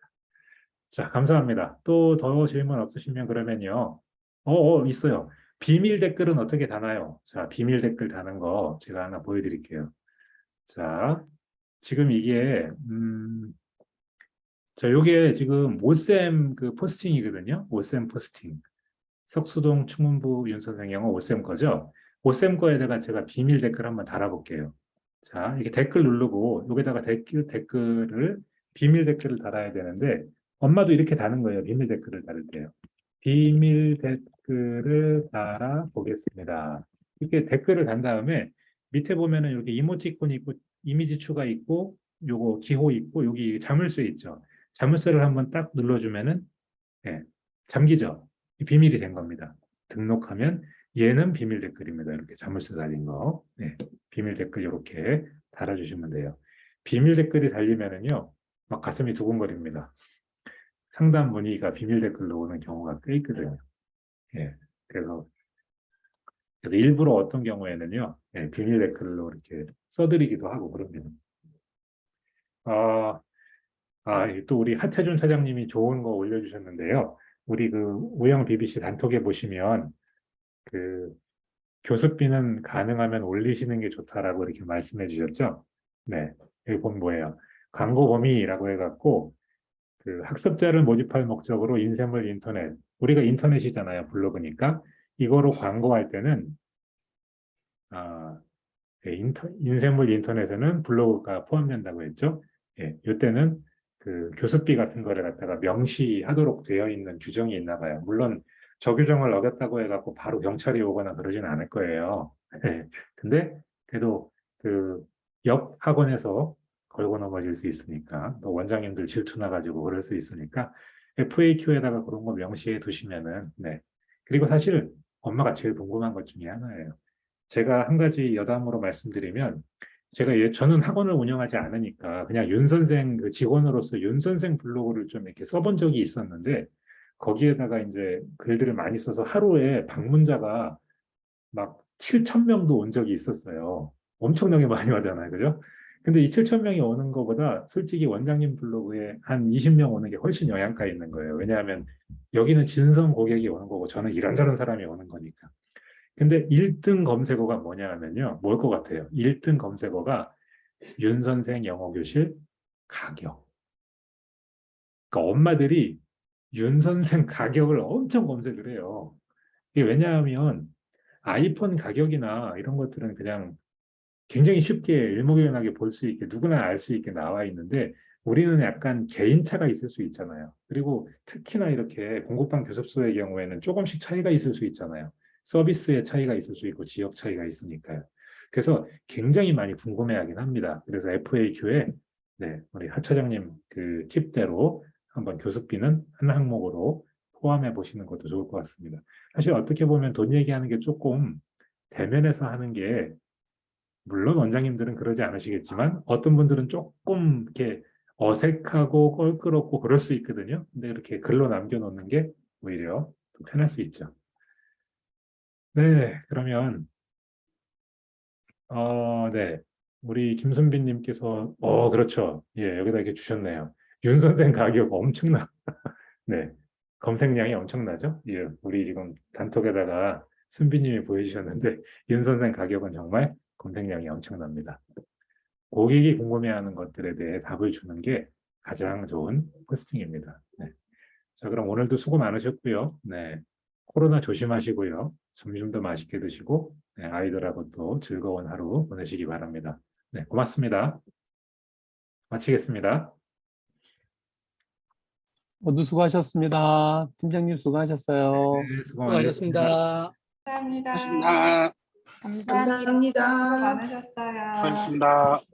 자, 감사합니다. 또 더 질문 없으시면 그러면요. 있어요. 비밀 댓글은 어떻게 다나요? 자, 비밀 댓글 다는 거 제가 하나 보여드릴게요. 자, 지금 이게, 요게 지금 오쌤 그 포스팅이거든요. 오쌤 포스팅. 석수동 충문부 윤 선생 영어 오쌤 거죠? 오쌤 거에다가 제가 비밀 댓글 한번 달아볼게요. 자, 이렇게 댓글 누르고 여기다가 댓글을 비밀 댓글을 달아야 되는데 엄마도 이렇게 다는 거예요. 비밀 댓글을 달을 때요. 비밀 댓글을 달아 보겠습니다. 이렇게 댓글을 단 다음에 밑에 보면은 이렇게 이모티콘이 있고 이미지 추가 있고 요거 기호 있고 여기 자물쇠 있죠. 자물쇠를 한번 딱 눌러주면은 예, 잠기죠. 비밀이 된 겁니다. 등록하면 얘는 비밀 댓글입니다. 이렇게 자물쇠 달린 거. 네, 비밀 댓글 이렇게 달아주시면 돼요. 비밀 댓글이 달리면은요, 막 가슴이 두근거립니다. 상담 문의가 비밀 댓글로 오는 경우가 꽤 있거든요. 예, 그래서 일부러 어떤 경우에는요, 예, 비밀 댓글로 이렇게 써드리기도 하고 그럽니다. 아, 또 우리 하태준 차장님이 좋은 거 올려주셨는데요. 우리 그 우영 BBC 단톡에 보시면 그 교습비는 가능하면 올리시는 게 좋다라고 이렇게 말씀해 주셨죠. 네, 여기 보면 뭐예요? 광고 범위라고 해갖고 그 학습자를 모집할 목적으로 인쇄물 인터넷, 우리가 인터넷이잖아요, 블로그니까 이거로 광고할 때는 아, 예, 인쇄물 인터넷에는 블로그가 포함된다고 했죠. 예, 이때는 그 교습비 같은 거를 갖다가 명시하도록 되어 있는 규정이 있나 봐요. 물론 저 규정을 어겼다고 해갖고 바로 경찰이 오거나 그러진 않을 거예요. 예, 근데 그래도 그 옆 학원에서 걸고 넘어질 수 있으니까 또 원장님들 질투나가지고 그럴 수 있으니까 FAQ에다가 그런 거 명시해 두시면은 네. 그리고 사실 엄마가 제일 궁금한 것 중에 하나예요. 제가 한 가지 여담으로 말씀드리면, 저는 학원을 운영하지 않으니까 그냥 윤 선생 그 직원으로서 윤 선생 블로그를 좀 이렇게 써본 적이 있었는데, 거기에다가 이제 글들을 많이 써서 하루에 방문자가 막 7천 명도 온 적이 있었어요. 엄청나게 많이 오잖아요. 그죠? 근데 이 7천 명이 오는 것보다 솔직히 원장님 블로그에 한 20명 오는 게 훨씬 영향가 있는 거예요. 왜냐하면 여기는 진성 고객이 오는 거고 저는 이런저런 사람이 오는 거니까. 근데 1등 검색어가 뭐냐 하면요. 뭘 것 같아요? 1등 검색어가 윤 선생 영어 교실 가격. 그러니까 엄마들이 윤 선생 가격을 엄청 검색을 해요. 이게 왜냐하면 아이폰 가격이나 이런 것들은 그냥 굉장히 쉽게 일목요연하게 볼 수 있게 누구나 알 수 있게 나와 있는데 우리는 약간 개인차가 있을 수 있잖아요. 그리고 특히나 이렇게 공급방 교습소의 경우에는 조금씩 차이가 있을 수 있잖아요. 서비스의 차이가 있을 수 있고 지역 차이가 있으니까요. 그래서 굉장히 많이 궁금해하긴 합니다. 그래서 FAQ에 네, 우리 하 차장님 그 팁대로 한번 교습비는 한 항목으로 포함해 보시는 것도 좋을 것 같습니다. 사실 어떻게 보면 돈 얘기하는 게 조금 대면에서 하는 게 물론 원장님들은 그러지 않으시겠지만 어떤 분들은 조금 이렇게 어색하고 껄끄럽고 그럴 수 있거든요. 근데 이렇게 글로 남겨놓는 게 오히려 더 편할 수 있죠. 네, 그러면 네. 우리 김선빈님께서, 그렇죠. 예, 여기다 이렇게 주셨네요. 윤 선생 가격 엄청나. 네. 검색량이 엄청나죠? 예, 우리 지금 단톡에다가 순비님이 보여주셨는데, 윤 선생 가격은 정말 검색량이 엄청납니다. 고객이 궁금해하는 것들에 대해 답을 주는 게 가장 좋은 포스팅입니다. 네. 자, 그럼 오늘도 수고 많으셨고요. 네. 코로나 조심하시고요. 점심도 맛있게 드시고, 네, 아이들하고 또 즐거운 하루 보내시기 바랍니다. 네, 고맙습니다. 마치겠습니다. 모두 수고하셨습니다. 팀장님 수고하셨어요. 네, 수고 많으셨습니다. 수고하셨습니다. 감사합니다. 고맙습니다. 감사합니다. 수고 감사합니다. 많으셨어요. 고맙습니다.